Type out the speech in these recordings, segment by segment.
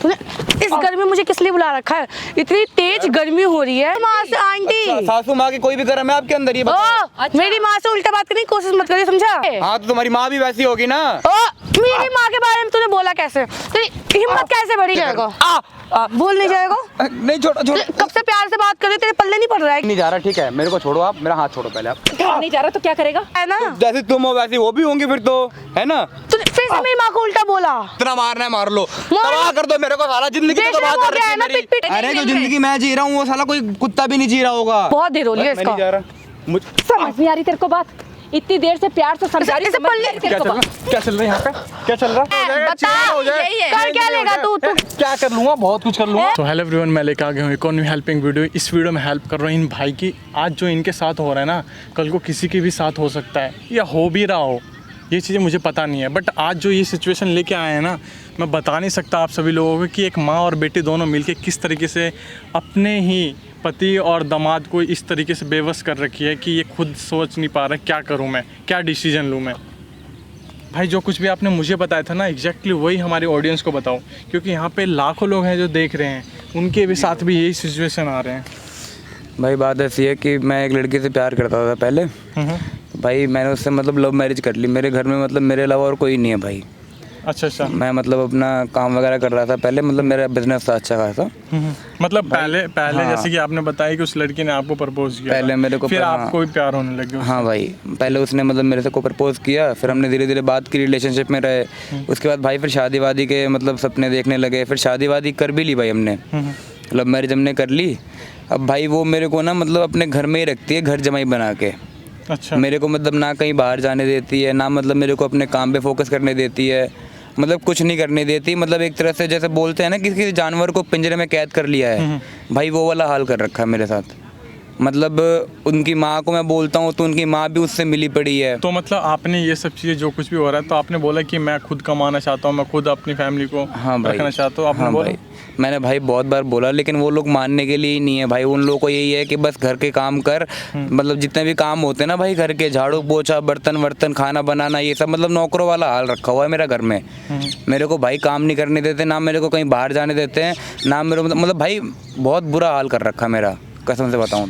तूने इस गर्मी में मुझे किस लिए बुला रखा है? इतनी तेज गर्मी हो रही है। माँ से आंटी सासू माँ की कोई भी गर्म है आपके अंदर, ये बताओ। मेरी माँ से उल्टा बात करने की कोशिश मत करिए, समझा? हाँ तो तुम्हारी माँ भी वैसी होगी ना। मेरी माँ के बारे में तूने बोला कैसे? तेरी हिम्मत कैसे बढ़ी जाएगा? बोल नहीं जाएगा? नहीं छोड़ो। कब से प्यार से बात कर रही, तेरे पल्ले नहीं पड़ रहा है? नहीं जा रहा, ठीक है, मेरे को छोड़ो, आप मेरा हाथ छोड़ो पहले। आप नहीं जा रहा तो क्या करेगा? है ना, जैसे तुम हो वैसी वो भी होंगी फिर तो, है ना? तूने फिर से मेरी माँ को उल्टा बोला। इतना मारना है मार लो, तबाह कर दो मेरे को, साला जिंदगी तो तबाह कर रही है मेरी। अरे जो जिंदगी मैं जी रहा हूँ वो साला कोई कुत्ता भी नहीं जी रहा होगा। बहुत देर हो रही है इसका। मैं नहीं जा रहा, समझ नहीं आ रही तेरे को बात? इतनी देर से प्यार से समझा रही, समझ नहीं आ रही तेरे को बात? क्या चल रहा है यहाँ पे? क्या चल रहा है? कर क्या लेगा तू? क्या कर लूंगा, बहुत कुछ कर लूंगा। तो हेलो एवरीवन, मैं लेकर आ गया हूँ एक और न्यू हेल्पिंग वीडियो। इस वीडियो में हेल्प कर रहा हूँ इन भाई की। आज जो इनके साथ हो रहा है ना, कल को किसी के भी साथ हो सकता है या हो भी रहा हो, ये चीज़ें मुझे पता नहीं है। बट आज जो ये सिचुएशन लेके आए हैं ना, मैं बता नहीं सकता आप सभी लोगों को कि एक माँ और बेटी दोनों मिलके किस तरीके से अपने ही पति और दामाद को इस तरीके से बेबस कर रखी है कि ये खुद सोच नहीं पा रहा क्या करूँ मैं, क्या डिसीजन लूँ मैं। भाई जो कुछ भी आपने मुझे बताया था ना, एग्जैक्टली वही हमारे ऑडियंस को बताओ, क्योंकि यहाँ पे लाखों लोग हैं जो देख रहे हैं, उनके भी साथ भी यही सिचुएशन आ रहे हैं। भाई बात ऐसी है कि मैं एक लड़की से प्यार करता था पहले। भाई मैंने उससे मतलब लव मैरिज कर ली। मेरे घर में मतलब मेरे अलावा और कोई नहीं है भाई। अच्छा। मैं मतलब अपना काम वगैरह कर रहा था पहले, मतलब मेरा बिजनेस था अच्छा खासा। मतलब पहले हाँ। जैसे कि आपने बताया कि उस लड़की ने आपको प्रपोज किया, पहले मेरे को फिर आपको भी प्यार होने लगे उससे। हाँ भाई, पहले उसने मतलब मेरे से को प्रपोज किया, फिर हमने धीरे धीरे बात की, रिलेशनशिप में रहे। उसके बाद भाई फिर शादी वादी के मतलब सपने देखने लगे, फिर शादी वादी कर भी ली भाई हमने। लव मैरिज हमने कर ली। अब भाई वो मेरे को ना मतलब अपने घर में ही रखती है, घर जमाई बना के। अच्छा। मेरे को मतलब ना कहीं बाहर जाने देती है, ना मतलब मेरे को अपने काम पे फोकस करने देती है, मतलब कुछ नहीं करने देती। मतलब एक तरह से जैसे बोलते हैं ना किसी जानवर को पिंजरे में कैद कर लिया है, भाई वो वाला हाल कर रखा है मेरे साथ। मतलब उनकी माँ को मैं बोलता हूँ तो उनकी माँ भी उससे मिली पड़ी है। तो मतलब आपने ये सब चीज़ें जो कुछ भी हो रहा है, तो आपने बोला कि मैं खुद कमाना चाहता हूँ, मैं खुद अपनी फैमिली को रखना चाहता हूँ, आपने बोला? भाई मैंने भाई बहुत बार बोला, लेकिन वो लोग मानने के लिए ही नहीं है भाई। उन लोगों को यही है कि बस घर के काम कर, मतलब जितने भी काम होते हैं ना भाई घर के, झाड़ू पोछा, बर्तन वर्तन, खाना बनाना, ये सब मतलब नौकरों वाला हाल रखा हुआ है मेरा घर में। मेरे को भाई काम नहीं करने देते, ना मेरे को कहीं बाहर जाने देते हैं, ना मेरे मतलब भाई बहुत बुरा हाल कर रखा मेरा, कसम से बताऊँ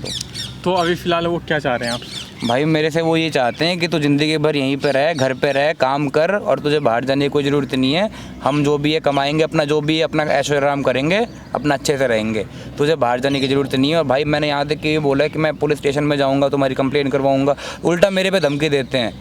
तो अभी फ़िलहाल वो क्या चाह रहे हैं आपसे? भाई मेरे से वो ये चाहते हैं कि तू ज़िंदगी भर यहीं पे रह, घर पे रह, काम कर, और तुझे बाहर जाने की कोई ज़रूरत नहीं है। हम जो भी है कमाएंगे, अपना जो भी है अपना ऐशो आराम करेंगे, अपना अच्छे से रहेंगे, तुझे बाहर जाने की ज़रूरत नहीं है। और भाई मैंने यहाँ तक कि ये बोला है कि मैं पुलिस स्टेशन में जाऊँगा, तुम्हारी कंप्लेंट करवाऊँगा। उल्टा मेरे पे धमकी देते हैं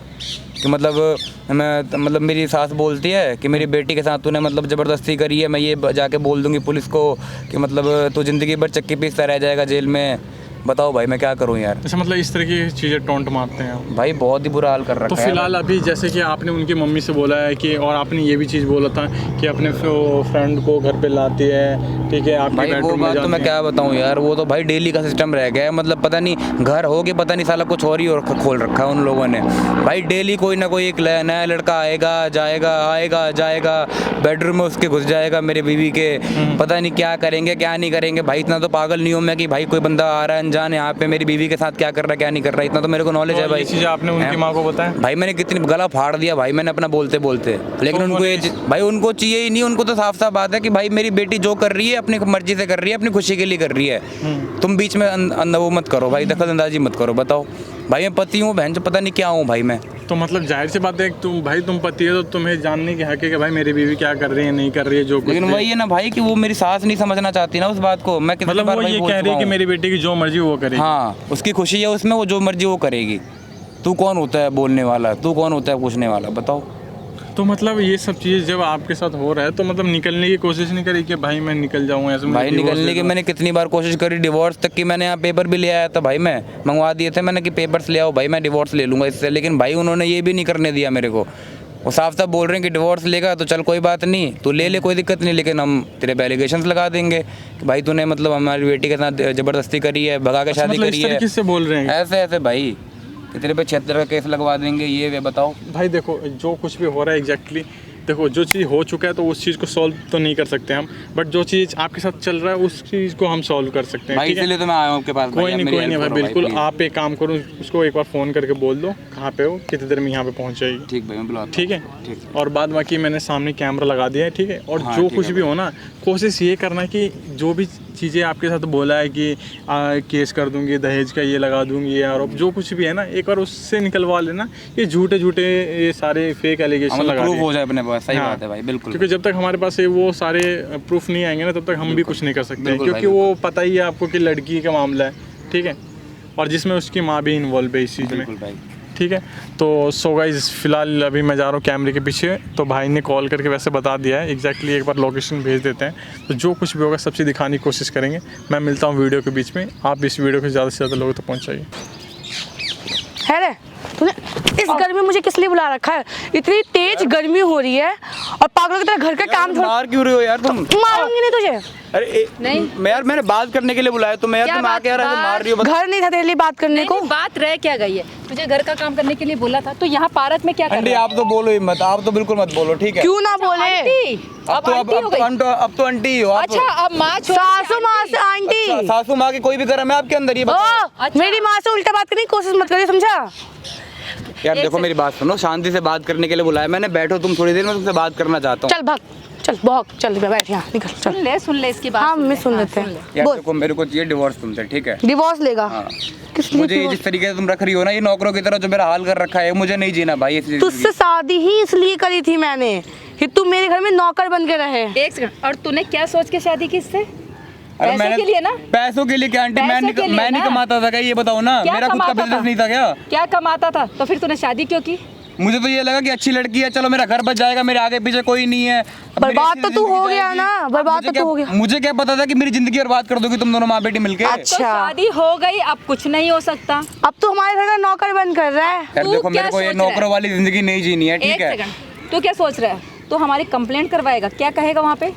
कि मतलब मेरी सास बोलती है कि मेरी बेटी के साथ तूने मतलब ज़बरदस्ती करी है, मैं ये जाके बोल दूँगी पुलिस को कि मतलब तू ज़िंदगी भर चक्की पीसता रह जाएगा जेल में। बताओ भाई मैं क्या करूं यार। अच्छा, मतलब इस तरह की चीज़ें टोंट मारते हैं भाई, बहुत ही बुरा हाल कर रखा है। तो फिलहाल अभी जैसे कि आपने उनकी मम्मी से बोला है कि, और आपने ये भी चीज़ बोला था कि अपने फ्रेंड को घर पे लाती है, ठीक है, आपकी भाई वो बात तो मैं क्या बताऊं यार, वो तो भाई डेली का सिस्टम रह गया है। मतलब पता नहीं घर हो कि पता नहीं साला कुछ और ही और खोल रखा है उन लोगों ने। भाई डेली कोई ना कोई एक नया लड़का आएगा जाएगा, बेडरूम में उसके घुस जाएगा मेरे बीवी के, पता नहीं क्या करेंगे क्या नहीं करेंगे। भाई इतना तो पागल नहीं हूँ मैं कि भाई कोई बंदा आ रहा है जान यहाँ पे मेरी बीवी के साथ क्या कर रहा है क्या नहीं कर रहा है, इतना तो मेरे को नॉलेज है भाई। चीज़ें आपने उनकी माँ को बताया? भाई मैंने कितनी गला फाड़ दिया भाई मैंने अपना बोलते, लेकिन तो उनको ये भाई उनको चाहिए ही नहीं। उनको तो साफ साफ बात है कि भाई मेरी बेटी जो कर रही है अपनी मर्जी से कर रही है, अपनी खुशी के लिए कर रही है। तुम बीच में वो मत करो भाई, दखल अंदाजी मत करो। बताओ भाई मैं पति हूँ, बहन पता नहीं क्या हूँ भाई मैं। तो मतलब जाहिर सी बात है, तुम पति है तो तुम्हें जानने की हक है कि भाई मेरी बीवी क्या कर रही है नहीं कर रही है जो कुछ। लेकिन वही है ना भाई कि वो मेरी सास नहीं समझना चाहती ना उस बात को। मैं मतलब वो ये कह रही है कि मेरी बेटी की जो मर्जी वो करेगी। हाँ, उसकी खुशी है उसमें, वो जो मर्जी वो करेगी। तू कौन होता है बोलने वाला, तू कौन होता है पूछने वाला, बताओ। तो मतलब ये सब चीज़ जब आपके साथ हो रहा है तो मतलब निकलने की कोशिश नहीं करी कि भाई मैं निकल जाऊँ ऐसे? भाई निकलने की मैंने कितनी बार कोशिश करी, डिवोर्स तक की मैंने यहाँ पेपर भी ले आया था भाई, मैं मंगवा दिए थे मैंने कि पेपर्स ले आओ भाई मैं डिवोर्स ले लूँगा इससे। लेकिन भाई उन्होंने ये भी नहीं करने दिया मेरे को। वो साफ साफ बोल रहे हैं कि डिवोर्स लेगा तो चल कोई बात नहीं, तू ले कोई दिक्कत नहीं, लेकिन हम तेरे पे एलिगेशंस लगा देंगे कि भाई तूने मतलब हमारी बेटी के साथ ज़बरदस्ती करी है, भगा के शादी करी है। किससे बोल रहे हैं ऐसे भाई कि तेरे पे 76 का केस लगवा देंगे, ये वे बताओ। भाई देखो जो कुछ भी हो रहा है एग्जैक्टली देखो जो चीज़ हो चुका है तो उस चीज़ को सॉल्व तो नहीं कर सकते हम, बट जो चीज़ आपके साथ चल रहा है उस चीज़ को हम सॉल्व कर सकते हैं। भाई ठीक है? इसलिए तो मैं आया हूँ आपके पास। कोई नहीं भाई, बिल्कुल आप एक काम करो, उसको एक बार फ़ोन करके बोल दो कहाँ पे हो, कितनी देर में यहाँ पे पहुँच जाएगी। ठीक भाई, मैं बुलाता हूँ। ठीक है, ठीक। और बाद बाकी मैंने सामने कैमरा लगा दिया है। ठीक है, और हाँ, जो ठीक कुछ है भी हो ना, कोशिश ये करना कि जो भी चीज़ें आपके साथ बोला है कि केस कर दूंगी, दहेज का ये लगा दूंगी, ये आरोप जो कुछ भी है ना, एक बार उससे निकलवा लेना। ये झूठे ये सारे फेक एलिगेशन लगा प्रूफ दिए। हो जाए अपने पास। सही हाँ, बात है भाई, बिल्कुल। क्योंकि जब तक हमारे पास ये वो सारे प्रूफ नहीं आएंगे ना, तब तक हम भी कुछ नहीं कर सकते, बिल्कुल क्योंकि भाई, वो पता ही है आपको कि लड़की का मामला है। ठीक है, और जिसमें उसकी माँ भी इन्वॉल्व है इस चीज़ में। बिल्कुल भाई। ठीक है, तो सो गाइस फिलहाल अभी मैं जा रहा हूँ कैमरे के पीछे, तो भाई ने कॉल करके वैसे बता दिया है एग्जैक्टली, एक बार लोकेशन भेज देते हैं, तो जो कुछ भी होगा सबसे दिखाने की कोशिश करेंगे। मैं मिलता हूँ वीडियो के बीच में, आप इस वीडियो को ज़्यादा से ज़्यादा लोगों तक पहुँचाइए। है रे, तूने इस गर्मी में मुझे किस लिए बुला रखा है? इतनी तेज गर्मी हो रही है और पागलों की तरह घर का काम छोड़। मार क्यों रहे हो यार तुम? मारूंगी नहीं तुझे। अरे नहीं। मैंने बात करने के लिए बुलाया तुम्हें यार, क्या तुम आके यार ऐसे बात? मार रही हो। बस घर नहीं था तेरे लिए बात करने को। नहीं, बात रह क्या गई है? तुझे घर का काम करने के लिए बोला था, तो यहाँ पार्क में क्या कर आंटी रहा है? आप तो बोलो ही मत, आप तो बिल्कुल मत बोलो। ठीक है, क्यों ना बोले? आंटी, अब आंटी हो गई। अब तो आंटी हो आप। अच्छा, अब माँ छोड़ के सासू माँ से आंटी। सासू माँ की कोई भी कर्म है आपके अंदर, ये बताओ। अच्छा। मेरी माँ से उल्टा बात करने की कोशिश मत करिए, समझा? यार देखो मेरी बात सुनो, शांति से बात करने के लिए बुलाया मैंने, बैठो तुम थोड़ी देर में तुमसे बात करना चाहता हूँ। चल भाग, चल बहुत, चल बैठ यहाँ, निकल चल। सुन ले इसकी बात। हाँ मम्मी सुन लेते हाँ, हैं। यार बोल, देखो मेरे को चाहिए डिवोर्स तुमसे। ठीक है, डिवोर्स लेगा? हाँ। किस लिए मुझे ये divorce? जिस तरीके से तुम रख रही हो ना, ये नौकरों की तरह जो मेरा हाल कर रखा है, मुझे नहीं जीना भाई ऐसी तुझसे जिंदगी। शादी ही इसलिए करी थी मैंने कि तू मेरे घर में नौकर बन के रहे। एक सेकंड, और तूने क्या सोच के शादी की इससे? अरे पैसे के लिए ना? पैसों के लिए क्या आंटी? पैसों के लिए मैं नहीं ना? कमाता था क्या, ये बताओ ना? क्या मेरा खुद का कमाता बिजनेस था? नहीं था क्या? क्या कमाता था? तो फिर तूने शादी क्यों की? मुझे तो ये लगा कि अच्छी लड़की है, चलो मेरा घर बच जाएगा, मेरे आगे पीछे कोई नहीं है। अब मेरी बर्बाद अच्छी तो तू जिंदगी हो गया जाएगी। ना, अब बर्बाद मुझे तो क्या- तू हो गया। मुझे क्या पता था कि मेरी जिंदगी बर्बाद कर दोगी तुम दोनों माँ बेटी मिलके। तो अच्छा, शादी हो गई, अब कुछ नहीं हो सकता। अब तू हमारे घर का नौकर बन कर रहा है। यार तू देखो क्या मेरे को ये सोच रहा है? नौकरों वाली जिंदगी नहीं जीनी है। ठीक एक है, सेकंड, तू क्या सोच रहा है? तू हमारी कंप्लेंट करवाएगा? क्या कहेगा वहाँ पे?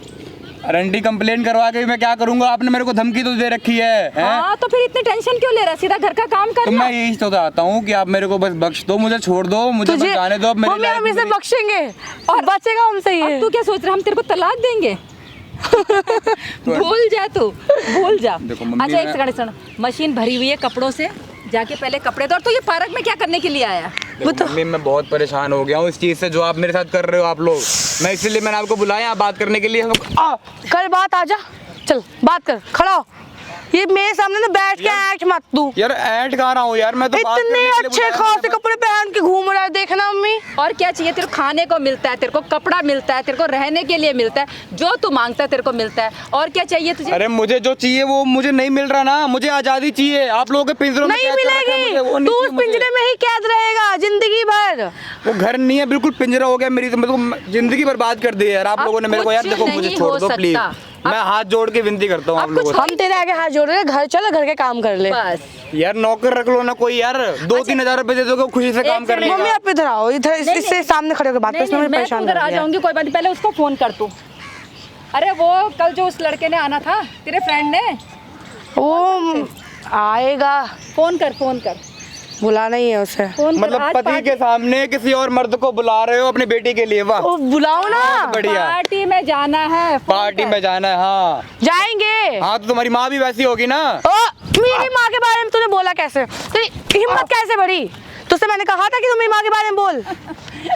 अरे आंटी कंप्लेन करवा के मैं क्या करूंगा? आपने मेरे को धमकी तो दे रखी है, हैं? हाँ, तो फिर इतनी टेंशन क्यों ले रहा है? सीधा घर का काम कर तो ना। मैं यही तो चाहता हूँ कि आप मेरे को बस बख्श दो, मुझे छोड़ दो, मुझे बस जाने दो। अब मेरी मम्मी life हम इसे मेरी- बख्शेंगे और बचेगा हमसे अब ये। तू क्या सोच रहा है? हम तेरे को तलाक देंगे? भूल जा, तू भूल जा। देखो मम्मी, अच्छा एक मैं- सेकंड, मशीन भरी हुई है कपड़ों से, जाके पहले कपड़े धो। और तो ये पार्क में क्या करने के लिए आया? देखो मम्मी मैं बहुत परेशान हो गया हूँ इस चीज़ से जो आप मेरे साथ कर रहे हो आप लोग। मैं इसीलिए मैंने आपको बुलाया बात करने के लिए। कर बात, आजा चल बात कर, खड़ा हो। ये मेरे सामने ना बैठ के ऐट मत तू। यार ऐड कहाँ रहा हूँ यार, मैं तो बात इतने करने के लिए अच्छे बुलाया खासे मैंने। कपड़े पहन के घूम रहा है, देखना मम्मी। और क्या चाहिए तेरे को? खाने को मिलता है, तेरे को कपड़ा मिलता है, तेरे को रहने के लिए मिलता है, जो तू मांगता है तेरे को मिलता है। और क्या चाहिए तुझे? अरे मुझे जो चाहिए वो मुझे नहीं मिल रहा ना, मुझे आज़ादी चाहिए। आप लोगों के पिंजरों में नहीं कैद कर रखा है मिलेगी, मुझे, वो नहीं तू उस चाहिए मुझे। पिंजरे में ही कैद रहेगा जिंदगी भर। वो घर नहीं है, बिल्कुल पिंजरा हो गया मेरी, तो मेरे को जिंदगी बर्बाद कर दी है यार आप अब लोगों ने मेरे को। यार कुछ देखो मुझे नहीं छोड़ हो दो प्लीज, सकता। मैं हाथ जोड़ के विनती करता हूँ आप अब लोगों कुछ से। हम तेरे आगे हाथ जोड़ रहे हैं, घर चल, घर के काम कर ले। बस यार नौकर रख लो ना कोई यार, 2-3 हजार रुपए दे दोगे खुशी से काम एक करने सेकंड, का। मम्मी आप इधर आओ, इधर नहीं, इससे नहीं। सामने खड़े होकर बात कर, नहीं, इसमें नहीं, मैं मैं तो परेशान उधर हो आ गया। जाऊंगी, कोई बात नहीं। पहले उसको फोन कर तू। अरे वो कल जो उस लड़के ने आना था, तेरे फ्रेंड ने, वो आएगा, फोन कर, फोन कर, बुलाना ही है उसे। फोन कर। मतलब आज पति के सामने किसी और मर्द को बुला रहे हो अपनी बेटी के लिए? वाह, ओ बुलाओ ना, बढ़िया। पार्टी में जाना है, फोन पार्टी कर। में जाना है, हाँ जाएंगे। हाँ। तो तुम्हारी माँ भी वैसी होगी ना। ओ मेरी माँ के बारे में तूने बोला कैसे? तेरी हिम्मत कैसे बढ़ी? तुझसे मैंने कहा था कि तू मेरी माँ के बारे में बोल।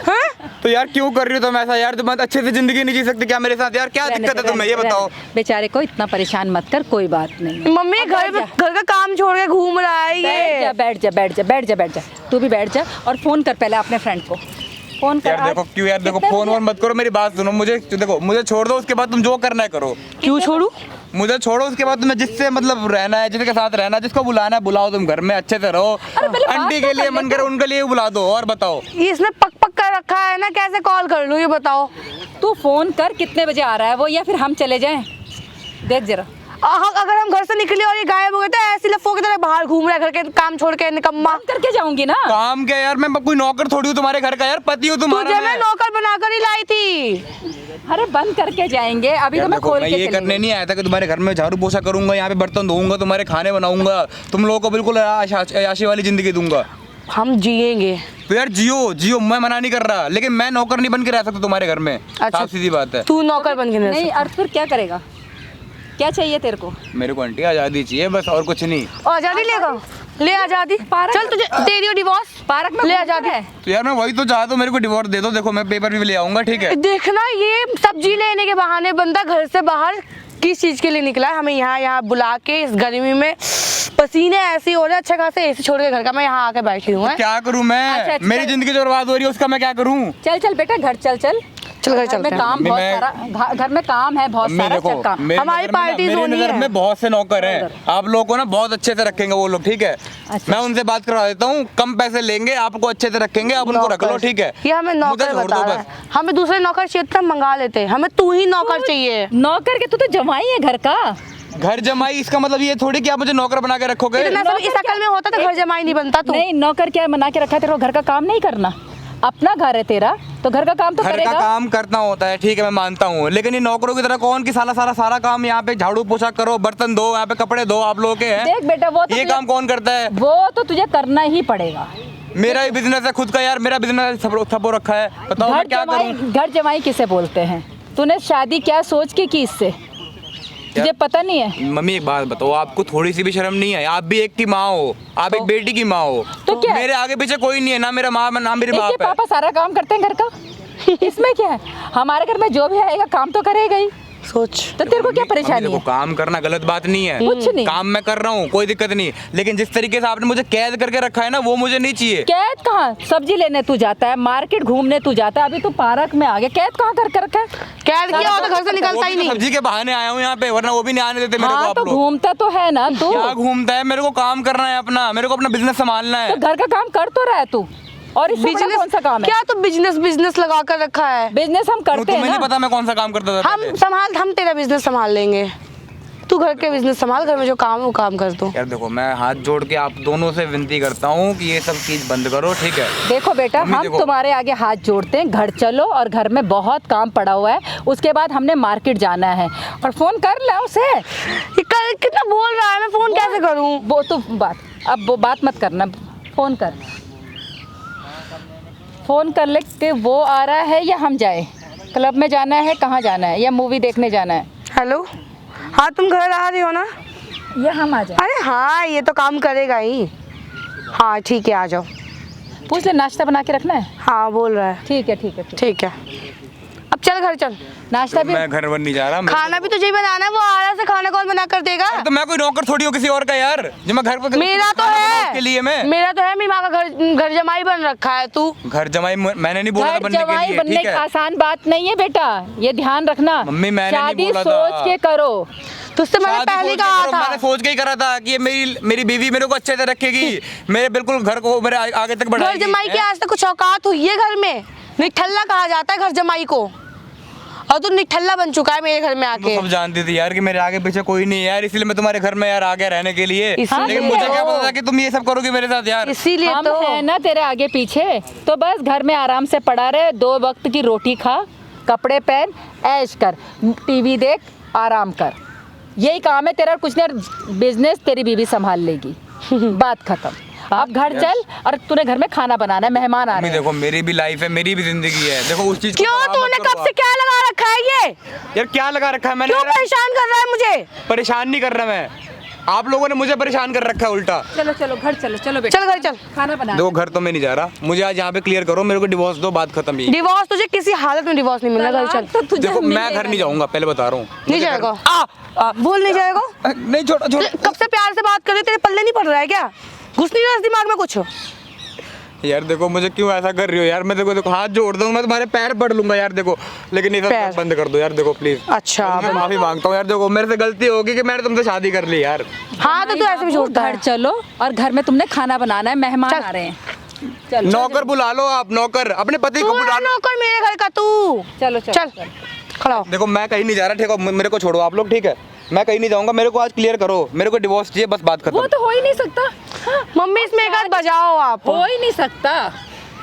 हाँ? तो यार क्यों कर रही हो तुम ऐसा यार? तुम अच्छे से जिंदगी नहीं जी सकती क्या मेरे साथ? यार क्या दिक्कत है तुम्हें ये बताओ। बेचारे को इतना परेशान मत कर, कोई बात नहीं। मम्मी अब घर बैठ घर का काम छोड़ के घूम रहा है बैठ जा, ये। बैठ जा, बैठ जा, बैठ जा, बैठ जा। तू भी बैठ जा और फोन कर पहले अपने फ्रेंड को। फोन कर। यार देखो क्यों यार, देखो कितने फोन बजे? वोन मत करो, मेरी बात सुनो। मुझे देखो, मुझे छोड़ दो, उसके बाद तुम जो करना है करो। क्यों छोड़ू? मुझे छोड़ो, उसके बाद तुम्हें जिससे मतलब रहना है, जिसके साथ रहना है, जिसको बुलाना है बुलाओ, तुम घर में अच्छे से रहो। अरे पहले बात आंटी तो के कर लिए ले मन करे उनके लिए बुला दो। और बताओ इसने पक पक कर रखा है ना, कैसे कॉल कर लूं ये बताओ। तू फोन कर, कितने बजे आ रहा है वो, या फिर हम चले जाएं? देख जरा। अगर हम घर से निकले और ये गायब हो गए तो ऐसी लफों की तरह बाहर घूम रहा है घर के काम छोड़ के, निकम्मा। बंद करके जाऊंगी ना। काम क्या यार, मैं कोई नौकर थोड़ी हूँ तुम्हारे घर का यार, पति हूँ तुम्हारा तुझे मैं मैं। नौकर बनाकर ही लाई थी। अरे बंद करके जाएंगे, अभी यार तो मैं देखो, खोल मैं के ये करने चलेंगे। नहीं आया था कि तुम्हारे घर में झाड़ू पोछा करूंगा, यहाँ पे बर्तन धोऊंगा, तुम्हारे खाने बनाऊंगा, तुम लोगों को बिल्कुल आशी वाली जिंदगी दूंगा। हम जिएंगे। तो यार जियो जियो, मैं मना नहीं कर रहा, लेकिन मैं नौकर नहीं बन के रह सकता तुम्हारे घर में। साफ सीधी बात है। तू नौकर बन के रह नहीं, और फिर क्या करेगा? क्या चाहिए तेरे को? मेरे को आंटी आज़ादी चाहिए बस, और कुछ नहीं। और आजादी लेगा, ले आजादी। चल तुझे दे दियो डिवोर्स, पार्क में ले घूमता आजादी। है। तो यार मैं वही तो चाहता हूँ, मेरे को डिवोर्स दे दो। देखो मैं पेपर भी ले आऊंगा, ठीक है। देखना ये सब्जी लेने के बहाने बंदा घर से बाहर किस चीज के लिए निकला है, हमें यहाँ बुला के इस गर्मी में पसीने ऐसे हो रहे हैं। अच्छा खासे एसी छोड़ के घर का मैं यहाँ आके बैठी हूँ। क्या करूँ मैं? अच्छा, अच्छा, मेरी जिंदगी जो बर्बाद हो रही है उसका मैं क्या करूँ? चल चल बेटा घर चल चल। चल घर घर चलते में हैं। काम बहुत सारा, घर में काम है बहुत सारा, चल काम। हमारी पार्टीज होनी मेरे नज़र है। में बहुत से नौकर हैं, आप लोगों को ना बहुत अच्छे से रखेंगे वो लोग, ठीक है। अच्छा। मैं उनसे बात करवा देता हूँ, कम पैसे लेंगे, आपको अच्छे से रखेंगे, आप उनको रख लो, ठीक है। ये हमें मुझे नौकर छोड़ बता दो रहा बस। है। हमें दूसरे नौकर चाहिए तो हम मंगा लेते, हमें तू ही नौकर चाहिए। नौकर के तू तो जमाई है घर का। घर जमाई, इसका मतलब ये थोड़ी कि आप मुझे नौकर बना के रखोगे। इतना सब इस अकल में होता तो घर जमाई नहीं बनता तू। नहीं, नौकर क्या बना के रखा है तेरे को? घर का काम नहीं करना? अपना घर है तेरा तो घर का काम तो घर करेगा। का काम करना होता है, ठीक है, मैं मानता हूँ, लेकिन ये नौकरों की तरह कौन की सारा काम यहाँ पे झाड़ू पोछा करो, बर्तन धो, यहाँ पे कपड़े धो, आप लोगों के हैं। देख बेटा, वो तो ये काम कौन करता है? वो तो तुझे करना ही पड़ेगा। मेरा ही बिजनेस है खुद का यार, मेरा बिजनेस थपो रखा है, बताओ मैं क्या करूँ? घर जमाई किसे बोलते हैं? तूने शादी क्या सोच के की इससे? तुझे पता नहीं है? मम्मी एक बात बताओ, आपको थोड़ी सी भी शर्म नहीं है? आप भी एक की माँ हो, आप एक बेटी की माँ हो, तो क्या? मेरे आगे पीछे कोई नहीं है, ना मेरा माँ ना मेरे इसके बाप है। पापा सारा काम करते हैं घर का, इसमें क्या है? हमारे घर में जो भी आएगा काम तो करेगा ही। सोच। तो तेरे को क्या परेशानी देखो, है? काम करना गलत बात नहीं है, कुछ नहीं। काम मैं कर रहा हूँ, कोई दिक्कत नहीं, लेकिन जिस तरीके से आपने मुझे कैद करके रखा है ना, वो मुझे नहीं चाहिए। कैद कहाँ? सब्जी लेने तू जाता है, मार्केट घूमने तू जाता है, अभी तू पार्क में आ गया, कैद कहाँ करके रखा है? कैद किया हो तो घर से निकलता ही वो भी तो नहीं। सब्जी के बहाने आया हूँ यहाँ पे, वरना वो भी नहीं आने देते मेरे को हाँ आप तो लोग। घूमता तो है ना तू। क्या घूमता है? मेरे को काम करना है अपना, मेरे को अपना बिजनेस संभालना है। तो घर का काम कर तो रहा है तू, और इससे बड़ा कौन सा काम है? क्या तो बिजनेस लगा कर रखा है? बिजनेस हम करते तुम्हें हैं नहीं ना। पता मैं कौन सा काम करता था पहले? हम तेरा बिजनेस संभाल लेंगे। तू घर के बिजनेस संभाल, घर में जो काम है वो काम कर दो। यार देखो, मैं हाथ जोड़ के आप दोनों से विनती करता हूँ कि ये सब चीज बंद करो, ठीक है। देखो बेटा, मम्मी हम देखो। तुम्हारे आगे हाथ जोड़ते हैं, घर चलो, और घर में बहुत काम पड़ा हुआ है, उसके बाद हमने मार्केट जाना है, और फोन कर ला उसे। ये कितना बोल रहा है, मैं फोन कैसे करूं? वो तो अब वो बात मत करना, फोन कर, फोन कर ले कि वो आ रहा है या हम जाए, क्लब में जाना है, कहाँ जाना है, या मूवी देखने जाना है। हेलो, हाँ तुम घर आ रही हो ना? या हम आ जाए? अरे हाँ, ये तो काम करेगा ही। हाँ ठीक है, आ जाओ। पूछ ले, नाश्ता बना के रखना है? हाँ बोल रहा है। ठीक है ठीक है ठीक है। ठीक है, अब चल घर चल। नाश्ता भी मैं घर वर नहीं जा रहा। खाना भी तुझे ही बनाना है, वो आ रहा से खाना कौन बना कर देगा? तो मैं कोई नौकर थोड़ी हूँ किसी और का यार, जो मैं घर पर मेरा तो है, उसके लिए मैं मेरा तो है, मेरी माँ का घर जमाई बन रखा है तू। घर जमाई मैंने नहीं बोला था घर बनने के जमाई लिए, बनने ठीक की है। आसान बात नहीं है बेटा, ये ध्यान रखना। मम्मी, मैंने नहीं शादी बोला था। सोच के करो। तुझसे मैंने शादी पहले सोच के कहा करो, था। मैंने सोच के ही करा था कि ये मेरी बीवी मेरे को अच्छे से रखेगी, मेरे बिल्कुल घर को मेरे आगे तक घर बढ़ाएगी। जमाई की आज तक कुछ औकात हुई है घर में? निठल्ला कहा जाता है घर जमाई को, और तू निठल्ला बन चुका है मेरे घर में आके। सब जानती थी यार कि मेरे आगे पीछे कोई नहीं है यार, इसलिए मैं तुम्हारे घर में यार आ गया रहने के लिए। इसीलिए लेकिन मुझे क्या तो। पता था कि तुम ये सब करोगे मेरे साथ यार। इसीलिए हम तो है ना तेरे आगे पीछे, तो बस घर में आराम से पड़ा रहे, 2 वक्त की रोटी खा, कपड़े पहन, ऐश कर, टीवी देख, आराम कर, यही काम है तेरा, कुछ नहीं। बिजनेस तेरी बीवी संभाल लेगी, बात खत्म। अब घर चल, और तूने घर में खाना बनाना है, मेहमान आ रहे हैं। देखो, मेरी भी लाइफ है, मेरी भी जिंदगी है, देखो उस चीज को क्यों खराब मत तूने करो कब से क्या लगा रखा है ये? यार क्या लगा रखा है मैंने? क्यों परेशान कर रहा है मुझे? परेशान नहीं कर रहा मैं, आप लोगों ने मुझे परेशान कर रखा है उल्टा। चलो चलो घर चलो, चलो बेटा, चल घर चल। खाना बना। देखो घर तो मैं नहीं जा रहा, मुझे आज यहाँ पे क्लियर करो, मेरे को डिवोर्स दो, बात खत्म ही। डिवोर्स तुझे किसी हालत में डिवोर्स नहीं मिलना, घर चल। तो तुझे देखो मैं मिलेगा घर नहीं जाऊंगा, पहले बता रहा हूँ। नहीं जाएगा? बोल नहीं जाएगा? नहीं, छोड़ो छोड़ो। कब से प्यार से बात कर रही, तेरे पल्ले नहीं पड़ रहा है क्या? घुस नहीं रहा इस दिमाग में कुछ? यार देखो, मुझे क्यों ऐसा कर रही हो यार? मैं देखो हाथ जोड़ दूँ, मैं तुम्हारे पैर पड़ लूंगा यार, देखो, लेकिन ये सब बंद कर दो यार, देखो प्लीज। अच्छा, मैं माफी मांगता हूँ यार, देखो मेरे से गलती होगी कि मैंने तुमसे शादी कर ली यार। हाँ तो तू ऐसे भी छोड़ता घर है। चलो, और घर में तुमने खाना बनाना है, मेहमान चल। आ रहे हैं। चलो नौकर बुला लो आप, नौकर अपने पति को तू बुला है लो। नौकर मेरे घर का तू। चलो चल खड़ा हो। देखो मैं कहीं नहीं जा रहा, ठीक है, मेरे को छोड़ो आप लोग, ठीक है, मैं कहीं नहीं जाऊंगा, मेरे को आज क्लियर करो, मेरे को डिवोर्स चाहिए, बस बात वो खत्म। तो हो ही नहीं सकता। हाँ, मम्मी इसमें एक हाथ बजाओ आप। हो ही नहीं सकता,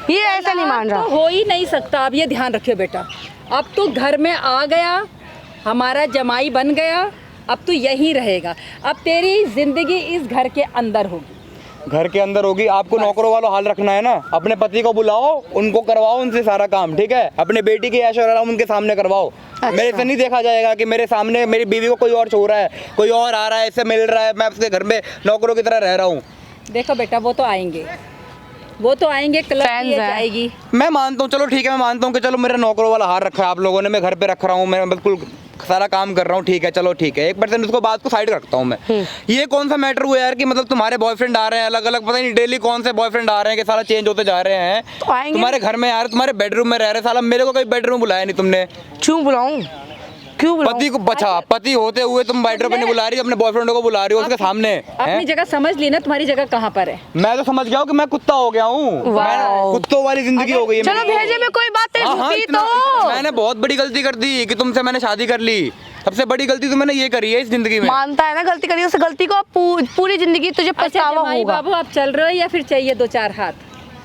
ये ऐसा नहीं मान रहा। तो हो ही नहीं सकता। अब ये ध्यान रखियो बेटा, अब तू घर में आ गया, हमारा जमाई बन गया, अब तू यहीं रहेगा, अब तेरी जिंदगी इस घर के अंदर होगी, घर के अंदर होगी। आपको नौकरों वाला हाल रखना है ना, अपने पति को बुलाओ, उनको करवाओ उनसे सारा काम, ठीक है। अपने बेटी की ऐशो आराम उनके सामने करवाओ। मेरे से नहीं देखा जाएगा कि मेरे सामने मेरी बीवी को कोई और छू रहा है, कोई और आ रहा है, इससे मिल रहा है, मैं उसके घर में नौकरों की तरह रह रहा हूँ। देखो बेटा, वो तो आएंगे, वो तो आएंगे, क्लब Fans की एज हैं। आएगी। मैं मानता हूँ, चलो ठीक है, मैं मानता हूँ कि चलो मेरा नौकरों वाला हार रखा है आप लोगों ने, मैं घर पे रख रहा हूँ, मैं बिल्कुल सारा काम कर रहा हूँ, ठीक है, चलो ठीक है, 1% उसको बात को साइड रखता हूँ मैं। ये कौन सा मैटर हुआ यार कि मतलब तुम्हारे बॉयफ्रेंड आ रहे हैं अलग अलग, पता नहीं डेली कौन से बॉयफ्रेंड आ रहे हैं कि सारा चेंज होते जा रहे हैं। तो आएंगे। तुम्हारे घर में यार, तुम्हारे बेडरूम में रह रहे, साला मेरे को कहीं बेडरूम बुलाया नहीं तुमने। क्यों बुलाऊं? क्यों बुलाऊं? पति को बचा, पति होते हुए तुम बेडरूम पे नहीं बुला रही, अपने बॉयफ्रेंड को बुला रही हो उसके सामने। अपनी जगह समझ ली ना, तुम्हारी जगह कहाँ पर है। मैं तो समझ गया हूँ कि मैं कुत्ता हो गया हूँ, वाह। कुत्तों वाली जिंदगी हो गई है चलो मेरी। भेजे में कोई बात नहीं, हाँ, रुकी इतना- तो मैंने बहुत बड़ी गलती कर दी कि तुमसे मैंने शादी कर ली। सबसे बड़ी गलती तो मैंने ये करी है इस जिंदगी में। मानता है ना गलती करी, उस गलती को अब पूरी जिंदगी तुझे अच्छा पछतावा जमाई होगा। बाबू, आप चल रहे हो या फिर चाहिए 2-4 हाथ?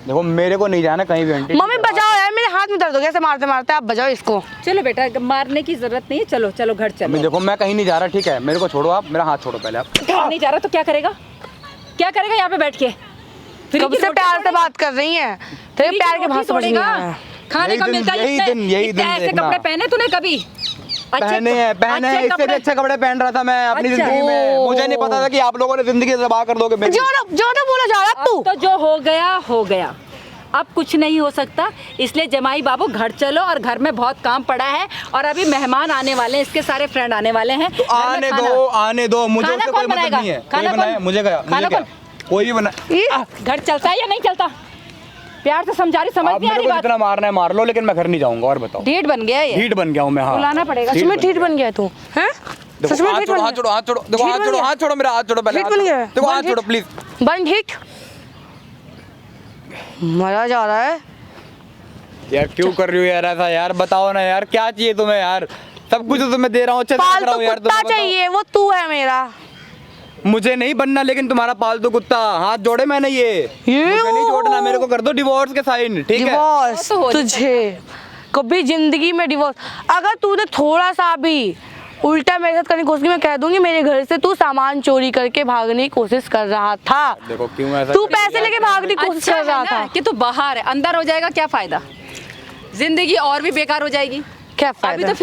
देखो मेरे को नहीं जाना कहीं भी आंटी। मम्मी बजाओ यार, मेरे हाथ में दर्द हो गया ऐसे मारते मारते, आप बजाओ इसको। चलो बेटा, मारने की जरूरत नहीं है, चलो चलो घर अम्मी चलो। देखो मैं कहीं नहीं जा रहा, ठीक है, मेरे को छोड़ो आप, मेरा हाथ छोड़ो पहले आप। घर नहीं जा रहा तो क्या करेगा? क्या करेगा यहाँ पे बैठ के? फ्री कब की से रोटी प्यार से तोड़ेगा? बात कर रही हैं, तेरे फ्री की प्यार के रोटी भाषा समझ नहीं आ तोड़ेगा? रहा है। खाने का यही दिन- मिलता है, यही इतने- दिन- यही इतने दिन ऐसे देखना। कपड़े पहने तूने कभी? पहने हैं, पहने हैं, इससे भी अच्छे कपड़े पहन रहा था मैं अपनी अच्छा। जिंदगी में। मुझे नहीं पता था कि आप लोगों ने जिंदगी तबाह कर दोगे मेरी। जो ना बोला जा रहा तू। अब तो जो हो गया हो गया, अब कुछ नहीं हो सकता। इसलिए जमाई बाबू घर चलो, और घर में बहुत काम पड़ा है, और अभी मेहमान आने वाले हैं, इसके सारे फ्रेंड आने वाले हैं। तो आने दो, आने दो, मुझे खाना उससे कौन कोई मतलब बनाएगा? नहीं है। खाना कोई बनाए, कौन? मुझे क्या, खाना मुझे क्या, कौन? कोई भी बना। घर चलता है या नहीं चलता? प्यार से समझा रही, समझ आप नहीं आ मेरे रही को बात। जितना मारना है मार लो, लेकिन मैं घर नहीं जाऊंगा। और बताओ, डेट बन गया ये, ढीठ बन गया हूँ मैं। हाँ, बुलाना पड़ेगा। सच में ठीक बन गया तू, हैं? देखो, सच में हाथ ठीक छोड़ो, बन हाथ छोड़ो, हाथ छोड़ो, देखो ठीक हाथ बन छोड़ो, गया? हाथ छोड़ो, मेरा हाथ छोड़ो पहले। ठीक हाथ बन छोड़ो। गया? देखो बन हाथ ठीक? छोड़ो प्लीज। बन ठीक, मजा जा रहा है। यार क्यों कर रही हो यार ऐसा? यार बताओ ना यार, क्या चाहिए तुम्हें यार? सब कुछ तो तुम्हें दे रहा हूँ, अच्छे से रख रहा पालतू हूँ यार। कुत्ता तुम्हें बताओ। चाहिए, वो तू है मेरा। मुझे नहीं बनना, लेकिन तुम्हारा पालतू कुत्ता। हाथ जोड़े मैंने ये मुझे नहीं जोड़ना, मेरे को कर दो डिवोर्स के साइन, ठीक है। डिवोर्स वो तो हो नहीं तुझे कभी जिंदगी में डिवोर्स, अगर तूने थोड़ा सा भी उल्टा मेरे साथ करने की कोशिश की, मैं कह दूंगी मेरे घर से तू सामान चोरी करके भागने की कोशिश कर रहा था। देखो क्यों ऐसा तू कर रही पैसे है? लेके भागने की कोशिश अच्छा कर रहा है ना था। कि तू बाहर है, अंदर हो जाएगा क्या फायदा? जिंदगी और भी बेकार हो जाएगी। क्या अभी फायदा? तो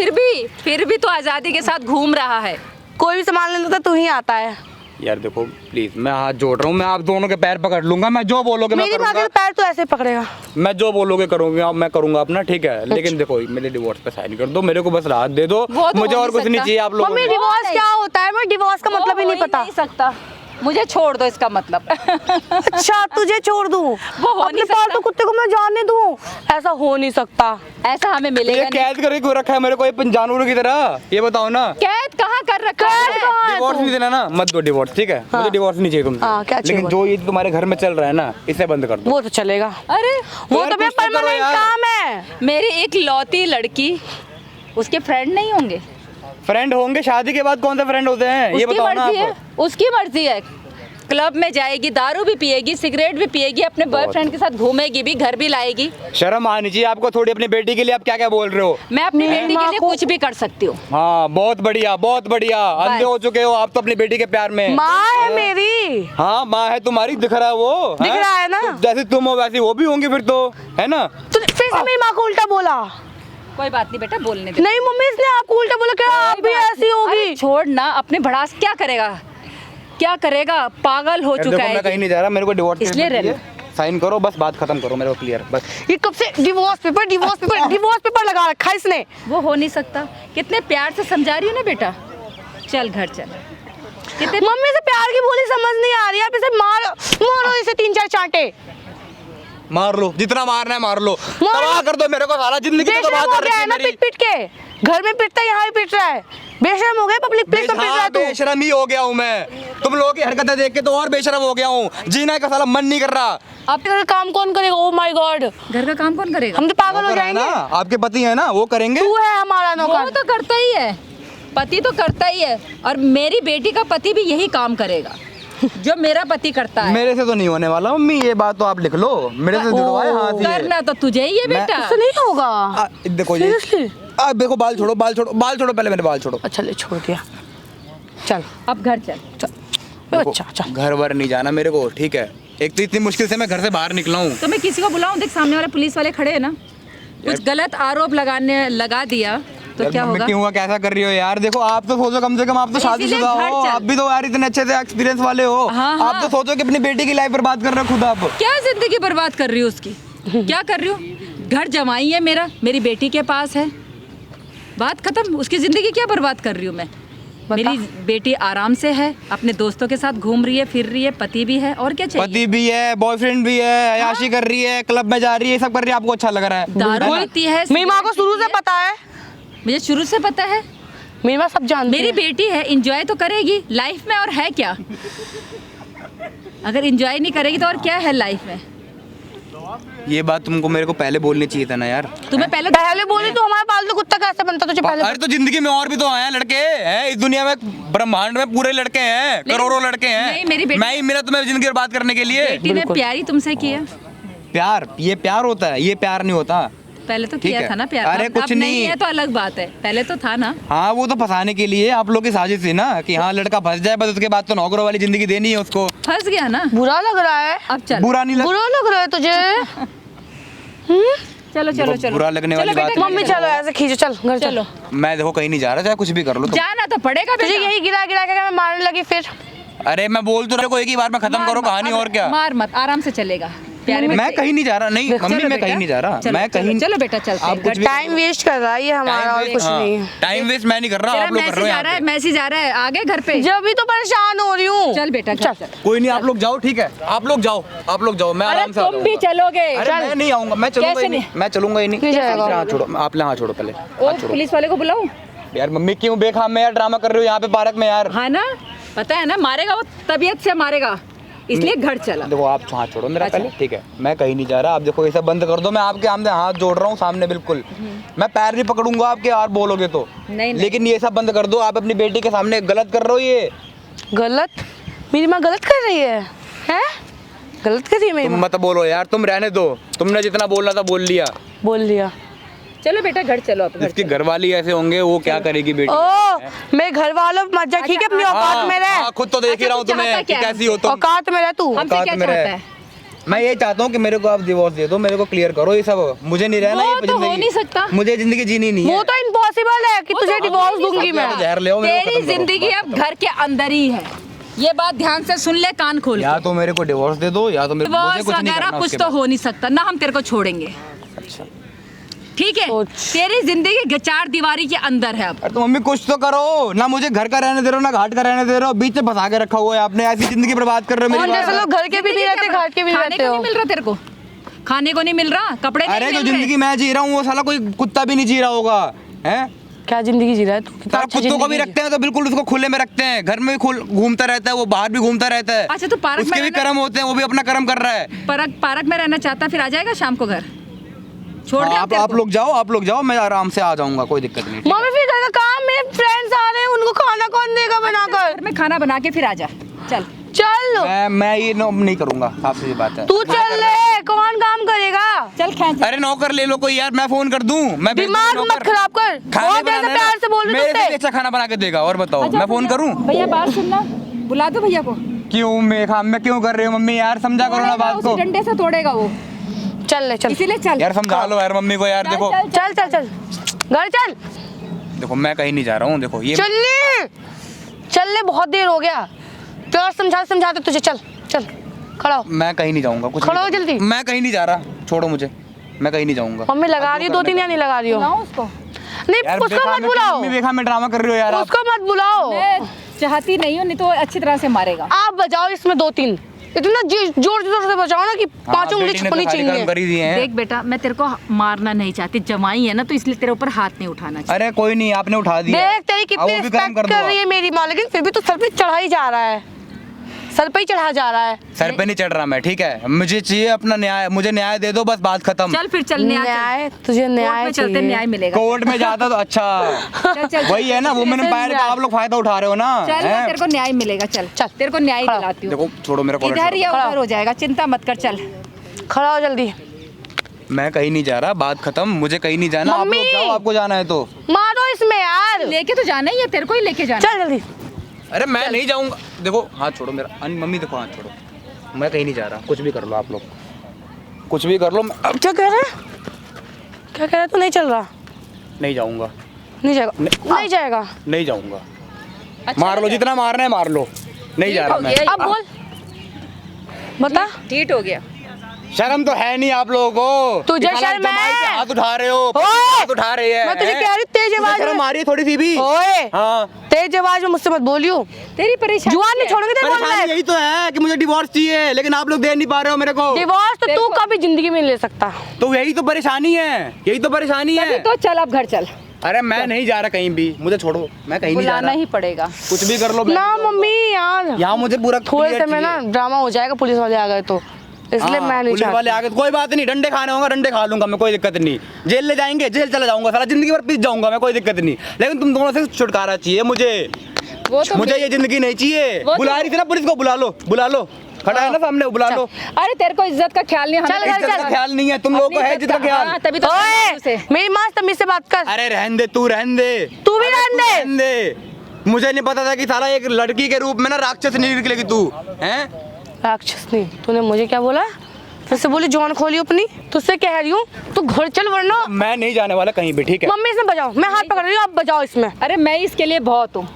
फिर भी तो आजादी के साथ घूम रहा है। कोई भी सामान लेना था तू ही आता है। यार देखो प्लीज, मैं हाथ जोड़ रहा हूँ, मैं आप दोनों के पैर पकड़ लूंगा, मैं जो बोलोगे मैं मेरी माँ करूंगा। के पैर तो ऐसे पकड़ेगा। मैं जो बोलोगे करूंगा, मैं करूंगा अपना, ठीक है। लेकिन देखो मेरे डिवोर्स पे साइन कर दो, मेरे को बस राहत दे दो, वो तो मुझे हो और नहीं कुछ नहीं सकता। चाहिए आप लोगों मम्मी से। डिवोर्स क्या होता है? मैं डिवोर्स का मतलब ही नहीं पता। नहीं सकता, मुझे छोड़ दो इसका मतलब। अच्छा तुझे छोड़ दूं? वो हो अपने नहीं सकता। पालतू कुत्ते को मैं जाने दूं? ऐसा हो नहीं सकता। ऐसा हमें ये मिलेगा नहीं। कैद करके क्यों रखा है मेरे को ये जानवरों की तरह? ये बताओ ना। कैद कहाँ कर रखा है? डिवोर्स नहीं देना ना, मत दो डिवोर्स, ठीक है। मुझे डिवोर्स नहीं चाहिए तुमसे। हाँ, क्या चाहिए लेकिन जो ये तुम्हारे घर में चल रहा है ना, इसे बंद कर दो। वो तो चलेगा, अरे वो यार तो मेरा कुछ तो करो परमानेंट यार। काम है। मेरी एक लौती लड़की, उसके फ्रेंड नहीं होंगे? फ्रेंड होंगे, शादी के बाद कौन से फ्रेंड होते हैं ये उसकी बताओ ना मर्जी है, आप। उसकी मर्जी है। क्लब में जाएगी, दारू भी पिएगी, सिगरेट भी पिएगी, अपने बॉयफ्रेंड के साथ घूमेगी भी, घर भी लाएगी। शर्म आनी चाहिए आपको थोड़ी अपनी बेटी के लिए। आप क्या क्या बोल रहे हो? मैं अपनी मेरी बेटी के माँ लिए को- कुछ भी कर सकती हूँ। हाँ बहुत बढ़िया, बहुत बढ़िया। अंधे हो चुके हो आप तो अपनी बेटी के प्यार में। माँ है मेरी। हाँ माँ है तुम्हारी, दिख रहा है वो। दिख रहा है ना? तो जैसे तुम हो वैसी वो भी होंगी फिर तो, है ना? तो फिर से मेरी माँ को उल्टा बोला। कोई बात नहीं बेटा, बोलने दे। नहीं मम्मी, इसने आपको उल्टा बोला, क्या आप भी ऐसी होगी? अरे छोड़ ना, अपने भड़ास क्या करेगा, क्या करेगा? पागल हो यार चुका देखो मैं कहीं है। नहीं जा रहा, मेरे को डिवोर्स इसलिए रहना। साइन करो, बस बात खत्म करो, मेरे को क्लियर बस। ये कब से डिवोर्स पेपर लगा रखा है इसने। वो हो नहीं सकता। कितने प्यार से समझा रही हो ना बेटा, चल घर चल। कितने मम्मी से प्यार की बोली समझ नहीं आ रही, आप इसे मारो इसे 3-4 चांटे। मार लो, जितना मारना है मार लो, मार लो। तबाह कर दो मेरे को, सारा जिंदगी तो बेशरम तबाह हो कर गया रखी है है ना, मेरी। पिट के घर में पिटता है, यहाँ भी पिट रहा है। बेशरम हो गया, पब्लिक प्लेस पे पिट रहा है तू। बेशरम ही हो गया हूँ मैं, तुम लोगों की हरकतें देख के तो और बेशरम हो गया हूँ। जीना का साला मन नहीं कर रहा। अब तेरा काम कौन करेगा? ओ माय गॉड, घर का काम कौन करेगा? हम तो पागल हो नौकर है जाएंगे। ना, आपके पति है ना, वो करेंगे। तू है हमारा वो नौकर। तो करता ही है, पति तो करता ही है, और मेरी बेटी का पति भी यही काम करेगा जो मेरा पति करता है। मेरे से तो नहीं होने वाला मम्मी, ये बात तो आप लिख लो, मेरे से जुड़वाए हाथ ये। करना तो तुझे ही है मैं- बेटा। उससे नहीं होगा। देखो ये Seriously? देखो, बाल छोड़ो, बाल छोड़ो, बाल छोड़ो, पहले मेरे बाल छोड़ो। अच्छा ले छोड़ दिया, चल अब घर चल। चल। अच्छा चल। घर वर नहीं जाना मेरे को, ठीक है। एक तो इतनी मुश्किल से मैं घर से बाहर निकला हूँ। तो मैं किसी को बुलाऊं? देख सामने वाले पुलिस वाले खड़े हैं ना, कुछ गलत आरोप लगा दिया तो क्या होगा? क्यों कैसा कर रही हो यार? देखो आप तो सोचो, कम से कम आप तो शादीशुदा इसीलिए घर हो, चल। आप भी तो यार इतने अच्छे से एक्सपीरियंस वाले हो। हाँ, आप हाँ। तो सोचो कि अपनी बेटी की लाइफ बर्बाद कर रहे हो खुद आप। क्या जिंदगी बर्बाद कर रही हूँ उसकी? क्या कर रही हूँ? घर जमाई है मेरा, मेरी बेटी के पास है, बात खत्म। उसकी जिंदगी क्या बर्बाद कर रही हूँ मैं? मेरी बेटी आराम से है, अपने दोस्तों के साथ घूम रही है, फिर रही है, पति भी है, और क्या चाहिए? पति भी है, बॉयफ्रेंड भी है, अयाशी कर रही है, क्लब में जा रही है, सब कर रही है, आपको अच्छा लग रहा है? दारू पीती है। मेरी माँ को शुरू से पता है, मुझे शुरू से पता है, मेरी माँ सब जानती मेरी है। बेटी है, एंजॉय तो करेगी लाइफ में, और है क्या? अगर एंजॉय नहीं करेगी तो और क्या है लाइफ में? ये बात तुमको मेरे को पहले बोलनी चाहिए था ना यार। तुम्हें पहले बोली तो हमारा पालतू कुत्ता कैसे बनता तुझे पहले? अरे तो जिंदगी में और भी तो हैं लड़के हैं इस दुनिया में, ब्रह्मांड में पूरे लड़के हैं, करोड़ों लड़के नहीं, मेरी हैं। बेटी- मैं ही मिला तुम्हें जिंदगी बर्बाद करने के लिए। बेटी ने प्यारी तुमसे किया, प्यार, ये प्यार होता है, ये प्यार नहीं होता। पहले तो ठीक किया है। था ना प्यार। अरे अब कुछ नहीं है तो अलग बात है, पहले तो था ना। हाँ वो तो फंसाने के लिए आप लोग की साजिश थी ना, कि हाँ लड़का फंस जाए, बस उसके बाद तो नौकरों वाली जिंदगी देनी है उसको। फंस गया ना, बुरा लग रहा है, अब चल। बुरा नहीं लग, बुरा लग रहा है तुझे? चलो चलो चलो, बुरा लगने वाली चलो बात बेटा, नहीं मम्मी चलो ऐसे खींचो, चल घर चलो। मैं देखो कहीं नहीं जा रहा, चाहे कुछ भी कर लो तुम। जाना तो पड़ेगा तुझे बेटा। यही गिरा गिरा के मैं मारने लगी फिर। अरे मैं बोल तो रहा हूं, एक ही बार में खत्म करो कहानी, और क्या। मार मत, आराम से चलेगा प्यारे में। मैं कहीं नहीं जा रहा, नहीं मम्मी मैं कहीं नहीं जा रहा, मैं कहीं। चलो बेटा चलते आप हैं। कुछ भी टाइम वेस्ट कर रहा है ये हमारा, और कुछ नहीं है। टाइम वेस्ट मैं नहीं कर रहा, तेरा आप लोग कर रहे हो मैसेज आ यहाँ रहा है, पे। मैसेज आ रहा है, आगे घर पे। जब भी तो परेशान हो रही हूँ। चल बेटा घर चल। कोई नहीं, आप लोग जाओ, ठीक है, आप लोग जाओ, आप लोग जाओ, मैं अरे आराम से आ तुम भी जाऊंगा। चलोगे? अरे मैं नहीं आऊंगा, मैं चलूंगा कैसे ही नहीं, मैं चलूंगा ही नहीं। नहीं जाएगा। हाथ छोड़ो, आप ले हाथ छोड़ो पहले, ओ हाथ छोड़ो। पुलिस वाले को बुलाऊं? यार मम्मी क्यों बेखाम में यार ड्रामा कर रहे हो यहाँ पे पार्क में यार? हाँ ना, पता है ना, मारेगा वो, तबीयत से मारेगा, इसलिए घर चला। देखो आप हाथ छोड़ो मेरा अच्छा। पहले, ठीक है, मैं कहीं नहीं जा रहा। आप देखो ये सब बंद कर दो, मैं आपके सामने हाथ जोड़ रहा हूँ सामने, बिल्कुल मैं पैर नहीं पकड़ूंगा आपके, यार बोलोगे तो। नहीं। लेकिन ये सब बंद कर दो, आप अपनी बेटी के सामने गलत कर रहे हो ये। गलत? मेरी माँ गलत कर रही है? हैं? गलत कर रही है मेरी तुम माँ? मत बोलो यार, तुम रहने दो, तुमने जितना बोलना था बोल लिया। बोल लिया। चलो बेटा घर चलो, आप घर जिसके चलो। घर वाली ऐसे होंगे वो क्या करेगी बेटी? ओ मेरे घर वालों मत जा, ठीक है? अपनी औकात में रह, हाँ, खुद तो देख ही रहा हूँ अच्छा, तू तुम्हें चाहता कि क्या है? कैसी हो तुम। औकात में रह तू। हमसे क्या औकात में चाहता रह। है? मैं ये चाहता हूँ कि मेरे को आप डिवोर्स दे दो, मेरे को क्लियर करो ये सब, मुझे नहीं रहना वो ये तो हो जिंदगी। नहीं सकता। मुझे जिंदगी जीनी नहीं है। वो तो इम्पॉसिबल है कि तुझे डिवोर्स दूंगी मैं। जहर ले आओ, मेरे को तेरी खत्म करो। जिंदगी अब घर के अंदर ही है, ये बात ध्यान से सुन ले, कान खोल या तो मेरे को डिवोर्स दे दो, या तो मुझे डिवोर्स कुछ नहीं वगैरह करना कुछ उसके तो बाद। हो नहीं सकता ना, हम तेरे को छोड़ेंगे। अच्छा। ठीक है, तेरी जिंदगी चार दीवारी के अंदर है अब। अरे तो मम्मी कुछ तो करो ना, मुझे घर का रहने दे रहे हो ना घाट का रहने दे रहे हो, बीच में फंसा के रखा हुआ है आपने, ऐसी जिंदगी बर्बाद कर रहे हो और मेरी। जैसे लोग घर के भी नहीं रहते, घाट के भी नहीं खाने रहते को हो। नहीं मिल रहा तेरे को, खाने को नहीं मिल रहा, कपड़े नहीं अरे जो मिल रहे। जिंदगी मैं जी रहा हूँ वो साला कोई कुत्ता भी नहीं जी रहा होगा, हैं? क्या जिंदगी जी रहा है तू? कितना साला अच्छा कुत्तों को भी जिंदगी रखते हैं तो बिल्कुल उसको खुले में रखते हैं, घर में भी घूमता रहता है, वो बाहर भी घूमता रहता है। अच्छा, तो पार्क में उसके भी रहना- कर्म होते हैं, वो भी अपना कर्म कर रहा है। पार्क में रहना चाहता, फिर आ जाएगा शाम को घर, छोड़ दे हाँ, आप लोग जाओ, आप लोग जाओ, मैं आराम से आ जाऊंगा, कोई दिक्कत नहीं। जी। मम्मी फिर घर का काम, मेरे फ्रेंड्स आ रहे हैं, उनको खाना कौन देगा बनाकर? घर में खाना बना के फिर आ जा, चल। चल मैं ये नहीं करूंगा, साफ सी बात है। तू चल ले, कौन काम करेगा? चल खींच। अरे नौकर ले लो कोई यार, मैं फोन कर दूं, मैं भेज दूं दिमाग नौकर। मत खराब कर, खाने बहुत देर से बनाना है प्यार ना, से बोल रही मेरे से भी तुझसे। अच्छा खाना बना के देगा। और बताओ अच्छा, मैं फोन भैया- करूं? भैया बात सुनना, बुला दो भैया को। क्यों मैं क्यों कर रही हूँ मम्मी यार, समझा करो ना बात को। उसी डंडे से तोड़ेगा वो, चल ले चल, इसीलिए चल। यार समझा लो यार मम्मी को यार। चल, देखो चल, चल चल चल घर चल, देखो मैं कहीं नहीं जा रहा हूँ, देखो ये चल ले, चल ले, बहुत देर हो गया। प्यार समझाते तुझे, चल चल खड़ा हो। मैं कहीं नहीं जाऊंगा, कुछ खड़ा नहीं हो जल्दी। करूंगा। मैं कहीं नहीं जा रहा, छोड़ो मुझे, मैं कहीं नहीं जाऊंगा। मम्मी लगा रही हो दो तीन या नहीं लगा रही हो? बुलाऊं उसको? नहीं यार उसको बेकार मत में बुलाओ, मम्मी बेकार में ड्रामा कर रही हो यार आप। उसको मत बुलाओ। मैं चाहती नहीं हूँ, नहीं तो अच्छी तरह से मारेगा। आप बजाओ इसमें दो तीन, इतना जोर जोर से बजाओ ना कि हाँ, पांचों उंगली बेटी ने तो छुपनी सारे कर्म चाहिए। कर ही दिए हैं। देख बेटा, मैं तेरे को मारना नहीं चाहती, जमाई है ना, तो इसलिए तेरे ऊपर हाथ नहीं उठाना चाहिए। अरे कोई नहीं, आपने उठा दिया। देख तेरी अब कितनी वो भी कर्म रिस्पेक्ट कर रही है मेरी माँ, लेकिन फिर भी तो सर पे चढ़ा ही जा रहा है, सर पे ही चढ़ा जा रहा है। सर पे नहीं चढ़ रहा मैं, ठीक है, मुझे चाहिए अपना न्याय, मुझे न्याय दे दो, बस बात खत्म। चल फिर चल, न्याय न्याय तुझे कोर्ट न्याय में चलते, चाहिए। न्याय मिलेगा। कोर्ट में जाता तो अच्छा। चल, चल, वही है ना, वुमेन एम्पायर का आप लोग फायदा उठा रहे हो ना। चल, मैं हैं? तेरे को न्याय मिलेगा, चल चल। तेरे को न्याय दिलाती हूँ। देखो छोड़ो मेरा कॉलर, इधर या खड़ा उधर हो जाएगा, चिंता मत कर, चल। खड़ा हो जल्दी। मैं कहीं नहीं जा रहा, बात खत्म, मुझे कहीं नहीं जाना। आप मम्मी! लोग जाओ, आपको जाना है तो। मारो इसमें यार, लेके तो जाना ही है, तेरे को ही लेके जाना। चल जल्दी। अरे मैं नहीं जाऊंगा, देखो हाथ छोड़ो मेरा। मम्मी देखो हाथ छोड़ो, मैं कहीं नहीं जा रहा, कुछ भी कर लो आप लोग, कुछ भी कर लो। अब क्या कह रहे हैं, क्या कह रहे हैं? तू नहीं चल रहा? नहीं जाऊंगा, नहीं जाएगा, नहीं जाएगा। नहीं जाऊंगा। अच्छा मार लो लगा। जितना मारना है मार लो, नहीं जा ठीक रहा हो मैं। गया। अब बोल, बता। ठीक हो गया। शर्म तो है नहीं आप लोगों को? तुझे कि साला शर्म जमाई पे है? हाथ उठा रहे हो, ओए! हाथ उठा रहे हैं। मैं तुझे हैं? कह रही हूँ, तेज तुझे आवाज शर्म में। आ रही है थोड़ी सी भी? ओए, हाँ, तेज आवाज में मुझसे मत बोलियो, तेरी परेशानी जुआन नहीं छोड़ोगे तेरे बोलना परेशानी है। यही तो है कि मुझे डिवोर्स चाहिए, लेकिन आप लोग दे नहीं पा रहे हो मेरे को। डिवोर्स तो तेरे तू को- कभी जिंदगी में नहीं ले सकता। तो यही तो परेशानी है, यही तो परेशानी तभी है। तो चल अब घर चल, अरे मैं नहीं जा रहा कहीं भी, मुझे छोड़ो, मैं कहीं नहीं जा बुलाना रहा। ही पड़ेगा। कुछ भी कर लो, मैं ना नहीं जाऊंगा। मम्मी यार, यहाँ मुझे पूरा थोड़े clear से में ना चाहिए। ड्रामा हो जाएगा, पुलिस वाले आ गए तो, इसलिए हाँ, मैं नहीं पुलिस वाले चाहती। आ गए तो कोई बात नहीं, डंडे खाने होंगे डंडे खा लूंगा मैं, कोई दिक्कत नहीं। जेल ले जाएंगे, जेल चला जाऊंगा, सारा जिंदगी भर पीस जाऊंगा मैं, कोई दिक्कत नहीं। लेकिन तुम दोनों से छुटकारा चाहिए मुझे, वो तो मुझे ये जिंदगी नहीं चाहिए। वो तो- बुला रही थी ना पुलिस को, बुला लो, बुला लो, खड़ा है ना सामने, बुला लो। अरे तेरे को इज्जत का ख्याल नहीं, हमें चल, इज्जत चल, इज्जत का ख्याल नहीं है, तुम लोगों को है इज्जत का ख्याल। हाँ, तभी तो ओए, मेरी माँ तमीज से बात कर। अरे रहन दे, तू रहन दे, तू भी रहन दे। रहन दे। मुझे नहीं पता था कि साला एक लड़की के रूप में ना राक्षस नहीं निकलेगी तू, हैं? राक्षस नहीं, तूने मुझे क्या बोला? फिर से बोली जॉन खोली अपनी, तुझसे कह रही हूँ तू घर चल वरना। मैं नहीं जाने वाला कहीं भी, ठीक है? मम्मी इसमें बजाओ, मैं हाथ पकड़ रही हूँ, आप बजाओ इसमें। अरे मैं इसके लिए बहुत हूँ,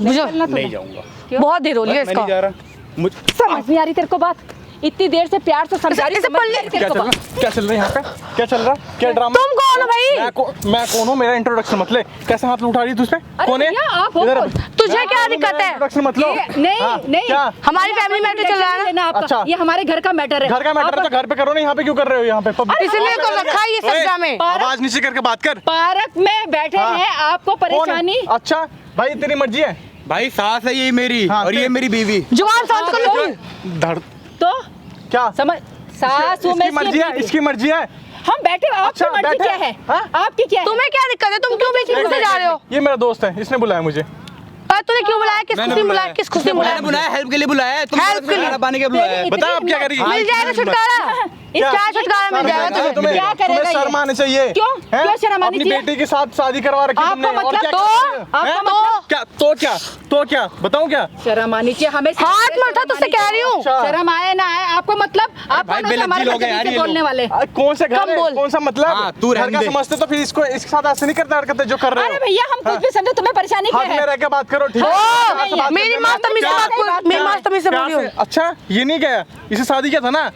बुझो, नहीं जाऊंगा, बहुत देर हो रही है मैं नहीं जा इसका। रहा। मुझ समझ नहीं आ रही तेरे को बात, इतनी देर से प्यार से समझा रही, इसे समझ नहीं आ पढ़ रही ले। तेरे को क्या चल बात। रहा, क्या चल रहा है यहाँ पे, क्या चल रहा, क्या ड्रामा? तुम कौन हो भाई? मैं कौन हूँ? मेरा इंट्रोडक्शन मत ले, कैसे हाथ उठा रही है तुझ पे? कौन है? भैया, आप हो इधर- कौन? तुझे क्या दिक्कत है? इंट्रोडक्शन मत लो। नहीं हाँ, नहीं, क्या? हमारी ये फैमिली आपका मैटर चल रहा है लेना ना। आपका, अच्छा। ये हमारे घर का मैटर है। घर का मैटर है तो घर पे करो ना, यहाँ पे क्यों कर रहे हो? यहाँ पे इसलिए तो रखा है ये सब ओए, ड्रामे। आवाज नीचे करके बात कर। पार्क में बैठे हाँ। हैं, आपको कौन है? परेशानी? अच्छा भाई तेरी मर्जी है। भाई सास है ये मेरी, हाँ, और ये फिर? मेरी बीवी। जुबान शांत कर लो तुम। धड़ तो क्या समझ, सासू में इसकी मर्जी है, इसकी मर्जी है। हम बैठे, आपकी अच्छा, मर्जी बैठे। क्या है? हाँ? आपकी क्या है? तुम्हें क्या दिक्कत है? तुम क्यों बीच में घुसे जा रहे हो? ये मेरा दोस्त है, इसने बुलाया मुझे। और तूने क्यों बुलाया? किस खुशी में बुलाया? किस खुशी में मैंने बुलाया? बुलाया, हेल्प के लिए बुलाया है, तुम Help के लिए? खाना पाने के लिए बुलाया है। तेरी- बता आप क्या करेगी? मिल जाएगा छुटकारा, क्या? क्या छुटकारा मिल जाएगा तुझे? तुम्हें? क्या करेगा तुम्हें शर्म ये? आनी चाहिए। क्यों? हैं? क्यों शर्म आनी अपनी चाहिए? बेटी के साथ शादी करवा रखी आपका तुमने, और मतलब क्या तो? कर रही हो? आपका हैं? मतलब? क्या तो क्या बताऊं क्या? शर्म आनी चाहिए हमें। हाथ मत उठा, तुझसे कह रही हूँ। अच्छा। शर्म आए ना आए, आपको मतलब? आप भाई, कौन होते हैं हमारे बेलज्जी लोग हैं यार बच्चे ये बोलने लोग। वाले? कौन से घर कम है? बोल। कौन सा मतलब? हाँ, तू घर रहने का दे। समझते तो फिर इसको इसके साथ ऐसे नहीं करते हरकतें जो कर रहे अरे हो। भैया हम कुछ भी समझे, तुम्हें परेशानी क्या हाथ में है? रह के बात करो, ठीक है? ओ, प्यार से बात मेरी करते माँ हैं। तमीज से क्या? बात कर, मेरी माँ तमीज से प्यार बोलियो। से- अच्छा ये नहीं गया, इसे शादी किया था ना?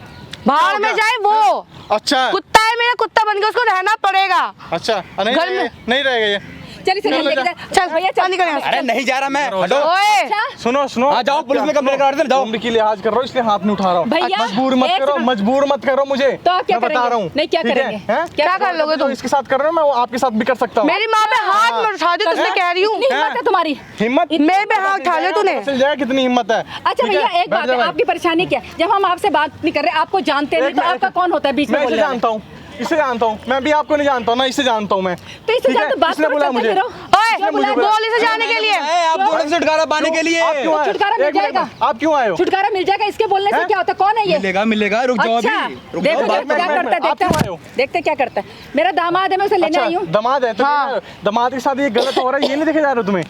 बाहर में जाए वो, अच्छा कुत्ता है मेरा, कुत्ता बन के उसको रहना पड़ेगा। अच्छा नहीं घर में- रहेगा, नहीं रहेगा ये। चल इसे चलो, लेके जा। जा। चल भैया चल निकल यहाँ अरे से। नहीं जा रहा मैं, हटो। ओए, अच्छा, सुनो सुनो, हाँ, जाओ, पुलिस में कंप्लेंट करा दे, जाओ। उम्र की लिहाज कर रहा हूँ इसलिए हाथ नहीं उठा रहा हूँ। भैया, मजबूर मत एक करो, सेकंड। मजबूर मत करो मुझे। तो आप क्या मैं बता करेंगे? रहा हूँ। नहीं, क्या ठीक है? करेंगे? हैं? क्या कर लोगे जो तुम? इसके साथ कर रहे हो मैं वो आपके साथ भी कर सकता हूँ। मेरी माँ पे हाथ मत उठा दे, तुझसे कह रही हूँ। इतनी हिम्मत है तुम्हारी? हिम्मत मेरे पे हाथ उठा लिया तूने। चल जाए, कितनी हिम्मत है। अच्छा ठीक है? भैया एक बैठ बात जा है, भाई। आपकी परेशानी क्या है? जब हम आपसे बात नहीं कर रहे, आपको जानते नहीं, एक तो मिनट, आपका कौन होता है बीच में मैं इसे बोलने वाला? जानता हूँ, इसे जानता हूँ, मैं भी आपको नहीं जानता हूँ ना, इसे जानता हूँ मैं। तो इससे ठीक है? ज्यादा बात इसने करो, बुलाया चलते मुझे। फिरो। ओए, क्यों बुलाया? बोल इसे जाने के लिए। आप दोनों से छुटकारा पाने के लिए। आप क्यों आए? छुटकारा मिल एक मिनट, जाएगा। आप क्यों आए हो? छुटकारा मिल जाएगा, इसके बोलने से हैं? क्या होता है? कौन है ये? मिलेगा मिलेगा, रुक जाओ अच्छा, अभी, रुक देखो जाओ, देखो क्या मैं- करता है, आप क्यों आए देखते हो? हैं, देखते क्या करता है। मेरा दामाद है, मैं उसे लेने आई हूँ। दामाद है तो हाँ। दामाद के साथ ये गलत हो रहा है, ये नहीं देखे जा रहे हो तुम्हें?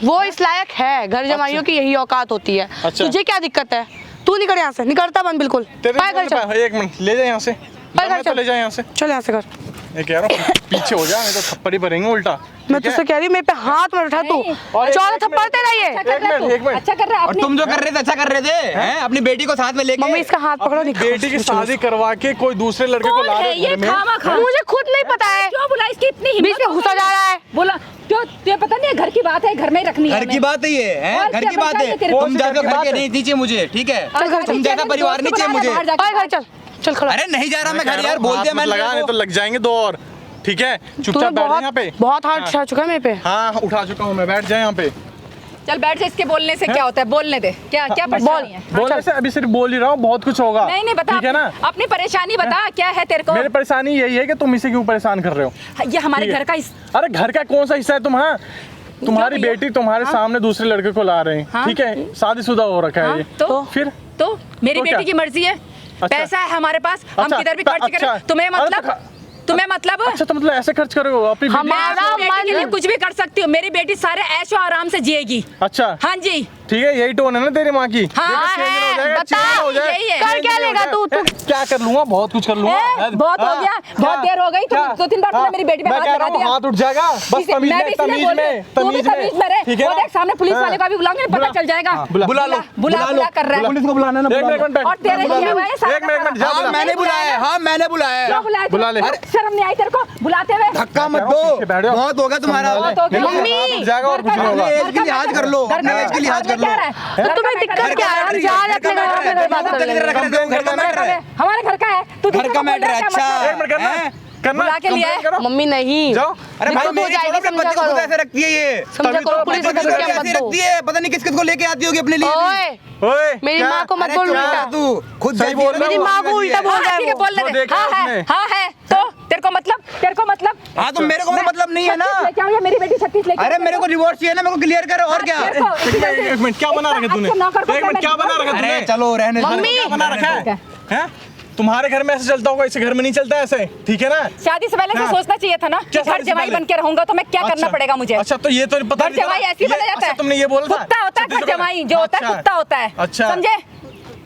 वो इस लायक है, घर जमाइयों की यही औकात होती है। अच्छा। तुझे क्या दिक्कत है? तू निकल यहाँ से, निकलता बंद बिल्कुल। तेरे पाए घर चल, एक मिनट ले जा यहाँ से, घर दम है तो चल। ले जा यहाँ से। चल यहाँ से घर। मैं कह रहा हूँ पीछे हो जा, नहीं तो थप्पड़ ही पड़ेंगे उल्टा। मैं ठीक है? तुझसे कह रही हूँ, मेरे पे हाथ मत उठा तू। नहीं। और एक- 14 एक थप्पड़ मिनट, तेरा ये। अच्छा कर रहा है एक मिनट। तू, अच्छा कर रहा है और अपनी- तुम जो कर रहे थे अच्छा कर रहे थे, हैं? अपनी बेटी को साथ में लेके। मम्मी इसका हाथ पकड़ो, अपनी निकाल। बेटी की शादी करवा के कोई दूसरे लड़के को कौन ला है रहे ये? घर में। खामा खा मुझे खुद नहीं पता है। क्यों बुला? इसकी इतनी हिम्मत बीच में हो घुसा गई जा रहा है। बोला क्यों? तुझे पता नहीं है घर की बात है, घर में ही रखनी है घर की हमें। बात है ये, हैं? और घर क्या की बात परेशानी है। है तेरे को? तुम जैसा घर की घर बात के है। नहीं चाहिए मुझे, ठीक है? चल घर तुम जैसा परिवार नहीं चाहिए मुझे। ओए घर चल, चल खड़ा। अरे नहीं जा रहा मैं कह घर रहा यार, हूँ, बोल हाथ दिया मत मैंने लगा, नहीं तो लग जाएंगे दो और। ठीक है तूने चुपचाप बैठ जा यहाँ पे। बहुत हाथ उठा चुका है मेरे पे। हाँ उठा चुका हूँ मैं, बैठ जाए यहाँ पे। चल बैठ जा, इसके बोलने से क्या होता है? बोलने दे, क्या क्या परेशानी है? बोलने से अभी सिर्फ बोल ही रहा हूँ, बहुत कुछ होगा। नहीं नहीं बता, ठीक है ना? अपनी परेशानी बता, क्या है तेरे को? मेरी परेशानी यही है कि तुम इसे क्यों परेशान कर रहे हो? ये हमारे ठीक है। घर का अरे घर का कौन सा हिस्सा है तुम? हाँ तुम्हारी भैया? बेटी तुम्हारे हाँ? सामने दूसरे लड़के को ला रहे हैं, हाँ? ठीक है? शादीशुदा हो रखा है हाँ, ये। तो? फिर तो मेरी तो क्या? बेटी की मर्जी है, अच्छा। पैसा है हमारे पास, हम अच्छा, किधर भी खर्च अच्छा, करें, तुम्हें अरे तो मतलब? तुम्हें मतलब अच्छा तो मतलब ऐसे खर्च करोगे अपनी बेटी? हमारा अपनी बेटी के लिए मन कुछ भी कर सकती हूँ। मेरी बेटी सारे ऐशो आराम से जिएगी। अच्छा हाँ जी, ठीक है, यही टोन है ना तेरी माँ की? हाँ है, बता, यही है। कर क्या लेगा तू? क्या कर लूंगा, बहुत कुछ कर लूंगा। बहुत हो गया, बहुत देर हो गई। तुम 2-3 बार तुमने मेरी बेटी पे हाथ लगा दिया। हाथ उठ जाएगा, बस मैं भी इसलिए तमीज बोल रही में, हूँ, तू भी तमीज में रहे। ठीक है वो ना? देख सामने पुलिस हाँ। वाले का भी बुलाऊंगे, पता चल जाएगा। बुला लो, बुला कर रहा है। पुलिस को बुलाना ना, एक मिनट और तेरे लिए हुआ है सारा एक मिनट का जा सारा। बुला। मैंने बुलाया, हाँ मैंने बुलाया। क्या बुलाया तू? बुला ले। अरे, शर्म नहीं आई तेरे को बुलाते हुए? धक्का मत दो, बैठ जाओ। बहुत हो गया तुम्हारा। बहुत हो गया। मम्मी, हाथ उठ जाएगा और कुछ नहीं होगा। एज के लिहाज कर लो, अपने एज के लिहाज कर लो। तो तुम्हें दिक्कत क्या है? हम जा रहे हैं अपने घर, अपने घर बात कर लेंगे। घर का मैटर है, हमारे घर का है, तू घर का मैटर है। अच्छा एक मिनट करना हैं? करना बुला के लिए complaint करो। मम्मी नहीं, जाओ। अरे भाई दिक्कत हो मेरी जाएगी, छोड़ो, अपने समझा पति को करो। खुद ऐसे रखती है ये। समझा तभी तो करो, पुलिस पति को को क्या ऐसे मत दो। रखती है, पता नहीं किस किस को लेके आती होगी अपने लिए। ओए, ओए मेरी क्या? माँ को मत अरे बोल चुप उल्टा। रह तू, खुद सही बोल रहा मेरी हूँ। माँ को उल्टा बोल रहा हाँ, ठीक है, है वो। बोल जो ले। देखा हाँ उसने। है, हाँ है। तो तेरे को मतलब हाँ तो मेरे को मतलब नहीं है ना। 36 लेके आऊँ या मेरी बेटी 36 लेके अरे आऊँ? मेरे को डिवोर्स चाहिए ना, मेरे को क्लियर करो और क्या। तेरे को इसी वजह से- एक मिनट, क्या बना रखा तूने? अच्छे नौकर को एक मिनट, क्या बना रखा अरे तूने? चलो रहने दो। मम्मी, क्या बना रखा है? हैं? तुम्हारे घर में ऐसे चलता होगा, इसे घर में नहीं चलता ऐसे, ठीक है ना? शादी से पहले से हाँ। सोचना चाहिए था ना कि क्या घर शादी से जमाई पहले? बन के रहूंगा तो मैं क्या करना अच्छा, पड़ेगा मुझे। अच्छा तो ये तो पता घर नहीं था जमाई ना? ऐसे ही बना ये- जाता है। अच्छा तुमने ये बोला था? कुत्ता होता है घर 36 जमाई, जो होता है अच्छा। कुत्ता होता है। अच्छा। समझे?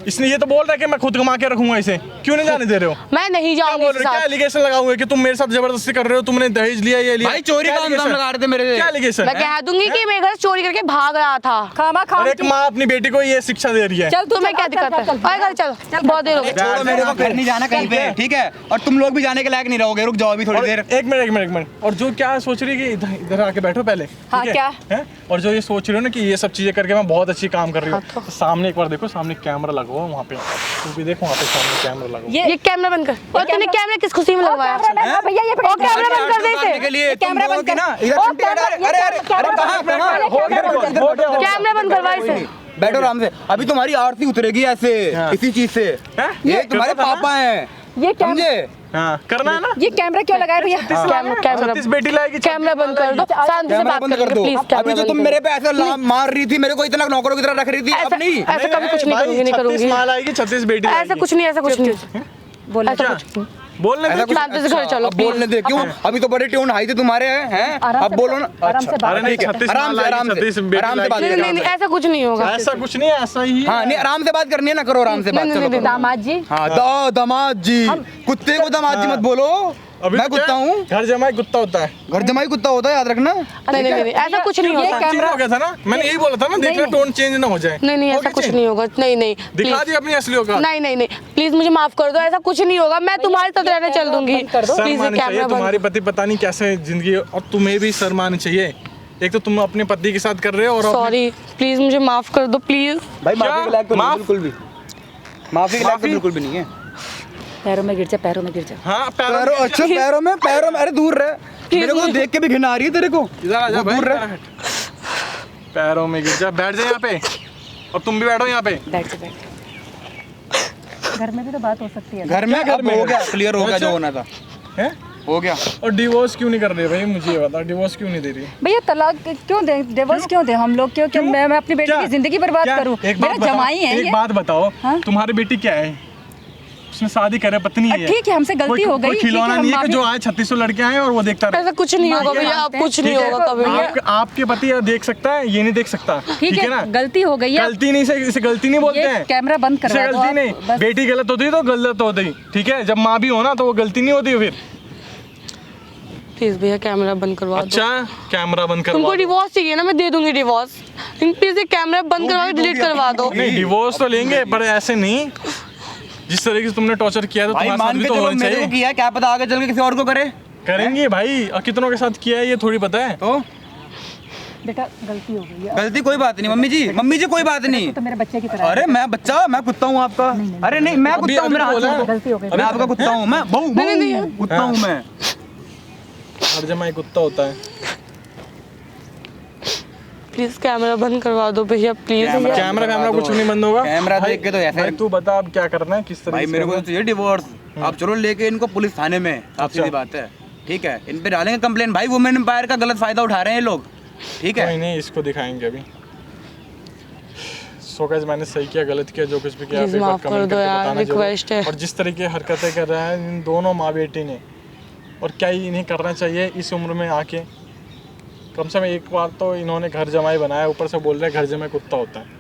इसने ये तो बोल रहा है कि मैं खुद कमा के रखूंगा इसे, क्यों नहीं जाने दे रहे हो? मैं नहीं क्या जाऊंगी बोल इसके रहे हो? क्या साथ। एलिगेशन लगाओगे कि तुम मेरे साथ जबरदस्ती कर रहे हो, तुमने दहेज लिया, ये लिया? भाई चोरी क्या का इल्जाम allegation? लगा रहे थे मेरे से। क्या एलिगेशन? मैं कह दूंगी कि मेरे घर से चोरी करके भाग रहा था। खामा खाम और एक माँ अपनी बेटी को ये शिक्षा दे रही है। चल तुम्हें क्या दिक्कत है? आए घर चल, बहुत देर हो गई। छोड़ो, मेरे को घर नहीं जाना कहीं पे, ठीक है। और तुम लोग भी जाने के लायक नहीं रहोगे, रुक जाओ अभी थोड़ी और देर। एक मिनट और जो क्या सोच रही है कि इधर इधर आके बैठो पहले, हाँ, ठीक है? क्या? हैं? और जो ये सोच रही हो ना कि ये सब चीजें करके मैं बहुत अच्छी काम कर रही हूँ, हाँ, तो सामने एक बार देखो, सामने कैमरा लगा हुआ है वहाँ पे, तू भी देखो वहाँ पे सामने कैमरा लगा हुआ है। ये कैमरा बंद कर। और तूने कैमरा किस खुशी में लगवाया? हाँ, भैया ये और कैमरा बंद कर दे इसे। के लिए तुम कैमरा दोनों बंद की कर। ना इधर ओ, चिमटी हटा रहे। कैमरा- अरे अरे कैमरा अरे बंद कहाँ कर। कहाँ पहले हो गया, कैमरा बंद कर। हो गया, हो गया। कैमरा बंद करवा इसे। बैठो आराम से, अभी तुम्हारी आरती उतरेगी ऐसे हाँ। इसी चीज से। हैं? ये तुम्हारे करना था ना? पापा हैं, ये कैमरा समझे? हाँ करना है ना? ये कैमरा क्यों लगाया भैया? कैमरा 36 बेटी लाएगी, कैमरा बंद कर दो, शांति से कैमरा बात बंद कर कर दो। प्लीज। अभी जो तुम मेरे पे ऐसे मार रही थी, मेरे को इतना नौकरों की तरह रख रही थी, अब नहीं। ऐसा कभी कुछ नहीं करूंगी, नहीं 36 करूंगी। माल आएगी, 36 बेटी ऐसा लाएगी। कुछ नहीं, ऐसा कुछ नहीं। बोलो ऐसा क्या? कुछ नहीं। बोलने ऐसा दो। कुछ शांति से घर चलो, अब बोलने दे, क्यों? अभी तो बड़े ट्यून हाई थे तुम्हारे हैं, आराम अब से बोलो ना। आराम से अच्छा, बात अरे नहीं, ठीक है। 36 आराम माल से, आएगी, आराम से, 36 बेटी आराम से बात नहीं करो, नहीं नहीं, आराम से। ऐसा कुछ नहीं होगा। ऐसा कुछ नहीं है, ऐसा ही है। हाँ नहीं, आराम से बात करनी है ना, करो आराम से बात। नहीं, चलो नहीं, करो। दामाद जी हाँ दामाद जी, कुत्ते को दामाद जी मत बोलो, अभी मैं तो कुत्ता क्या? हूँ। घर जमाई कुत्ता होता है। घर जमाई कुत्ता होता है, याद रखना। नहीं नहीं नहीं, ऐसा कुछ नहीं ये होता। कैमरा- चेंज हो गया था ना, मैंने यही बोला था ना, देखना नहीं। टोन चेंज ना हो जाए। नहीं नहीं, हो ऐसा गया कुछ change? नहीं होगा। नहीं नहीं, दिखा please। दी अपनी असली औकात। नहीं नहीं नहीं, प्लीज मुझे माफ कर दो, ऐसा कुछ नहीं होगा। मैं तुम्हारे साथ रहने चल दूंगी। कर दो। शर्म प्लीज आनी चाहिए, कैमरा तुम्हारी बंद। पति पता नहीं कैसे जिंदगी, और तुम्हें भी शर्म आनी चाहिए। एक तो तुम अपने पति के साथ कर रहे हो और अपने- सॉरी, प्लीज मुझे माफ कर दो प्लीज। भाई क्या? माफी के लायक तो नहीं, माफ? बिल्कुल भी माफी के लायक तो माफी? बिल्कुल भी नहीं है। पैरों में गिर जा, पैरों में गिर जा। हाँ पैरों, अच्छा पैरों में, अरे दूर रह, मेरे को तो देख के भी घिन आ रही है तेरे को। इधर आ जा वो भाई, दूर इधर रह। हट। पैरों में गिर जा, बैठ जा यहाँ पे, और तुम भी बैठो यहाँ पे। बैठ जा, बैठ जा। घर में भी तो बात हो सकती है। घर में घर में? हो गया, क्लियर हो गया जो होना था, हैं? हो गया। और डिवोर्स क्यों नहीं कर रहे भाई, मुझे ये बता, डिवोर्स क्यों नहीं दे रही? भैया तलाक क्यों दे, डिवोर्स क्यों दे हम लोग? क्यों क्यों? मैं अपनी बेटी क्या? की जिंदगी बर्बाद क्या? करूं? एक बात मेरा बताओ, जमाई है एक ये। बात बताओ, हाँ? तुम्हारी बेटी क्या है? उसने शादी करे, पत्नी है। ठीक है, हमसे गलती हो गई, कोई ठीक है, खिलौना हम नहीं है कि माफी- जो आए 3600 लड़के आए और वो देखता रहे। ऐसा कुछ नहीं होगा माफी भैया, आप मांगते हैं। कुछ नहीं ठीक है? होगा कभी। आपके पति ये देख सकता है, ये नहीं देख सकता। ठीक है, ना? गलती हो गई है। गलती नहीं से इसे गलती नहीं बोलते ये हैं। कैमरा बंद इसे करवा दो गलती आप, नहीं, बस। बेटी गलत होती तो गलत होती, ठीक है? जब माँ भी हो ना तो वो गलती नहीं होती फिर। प्लीज भैया कैमरा बंद करवा दो। अच्छा कैमरा बंद करवा तुमको दो। डिवोर्स चाहिए ना, मैं दे दूंगी डिवोर्स। प्लीज ये कैमरा बंद करवा के डिलीट करवा दो। नहीं डिवोर्स तो लेंगे, पर ऐसे नहीं, जिस तरीके से तुमने टॉर्चर किया तो भाई तुम्हारे साथ मान भी के तो चलो होना मेरे को चाहिए। किया, क्या पता आगे चल के किसी और को करे। करेंगे भाई, और कितनों के साथ किया है ये थोड़ी पता है। तो बेटा गलती हो गई है। गलती कोई बात नहीं, मम्मी जी कोई बात नहीं। तो मेरे बच्चे की तरह अरे मैं बच्चा, मैं कुत्ता हूँ आपका। अरे नहीं, मैं कुत्ता हूँ, मेरा हाथ बोला। छोड़ दो। गलती हो गई। मैं आपका कुत्ता हूँ, मैं बहू कुत्ता हूँ मैं। हर जमाई कुत्ता होता है। प्लीज कैमरा बंद करवा दो भैया, प्लीज। कैमरा वैमरा कुछ नहीं बंद होगा। कैमरा भाई- देख के तो ऐसे- भाई तू बता अब क्या करना है, किस तरीके भाई से मेरे को करना तो चाहिए डिवोर्स। आप चलो लेके इनको पुलिस थाने में, आप अच्छा। सीधी बात है, ठीक है? इन पे डालेंगे कंप्लेन। भाई वुमेन एम्पायर का गलत फायदा उठा रहे हैं ये लोग, ठीक है? है? कोई नहीं, इसको दिखाएंगे अभी। सो गाइस, मैंने सही किया गलत किया, जो कुछ भी किया आप Please एक बार माफ कर कमेंट दो करके यार, बताना जरूर। request है। और जिस तरीके हरकतें कर रहा है इन दोनों माँ बेटी ने, और क्या ही इन्हें करना चाहिए इस उम्र में आके। कम से कम एक बार तो इन्होंने घर जमाई बनाया, ऊपर से बोल रहे घर जमाई कुत्ता होता है।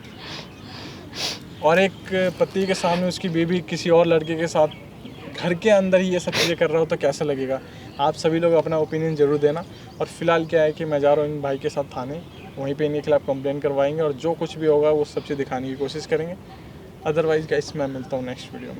और एक पति के सामने उसकी बीवी किसी और लड़के के साथ घर के अंदर ही ये सब चीज़ें कर रहा हो तो कैसा लगेगा। आप सभी लोग अपना ओपिनियन ज़रूर देना। और फिलहाल क्या है कि मैं जा रहा हूँ इन भाई के साथ थाने, वहीं पे इनके खिलाफ़ कंप्लेन करवाएंगे और जो कुछ भी होगा वो सब चीज़ दिखाने की कोशिश करेंगे। अदरवाइज़ गाइस मैं मिलता हूँ नेक्स्ट वीडियो में।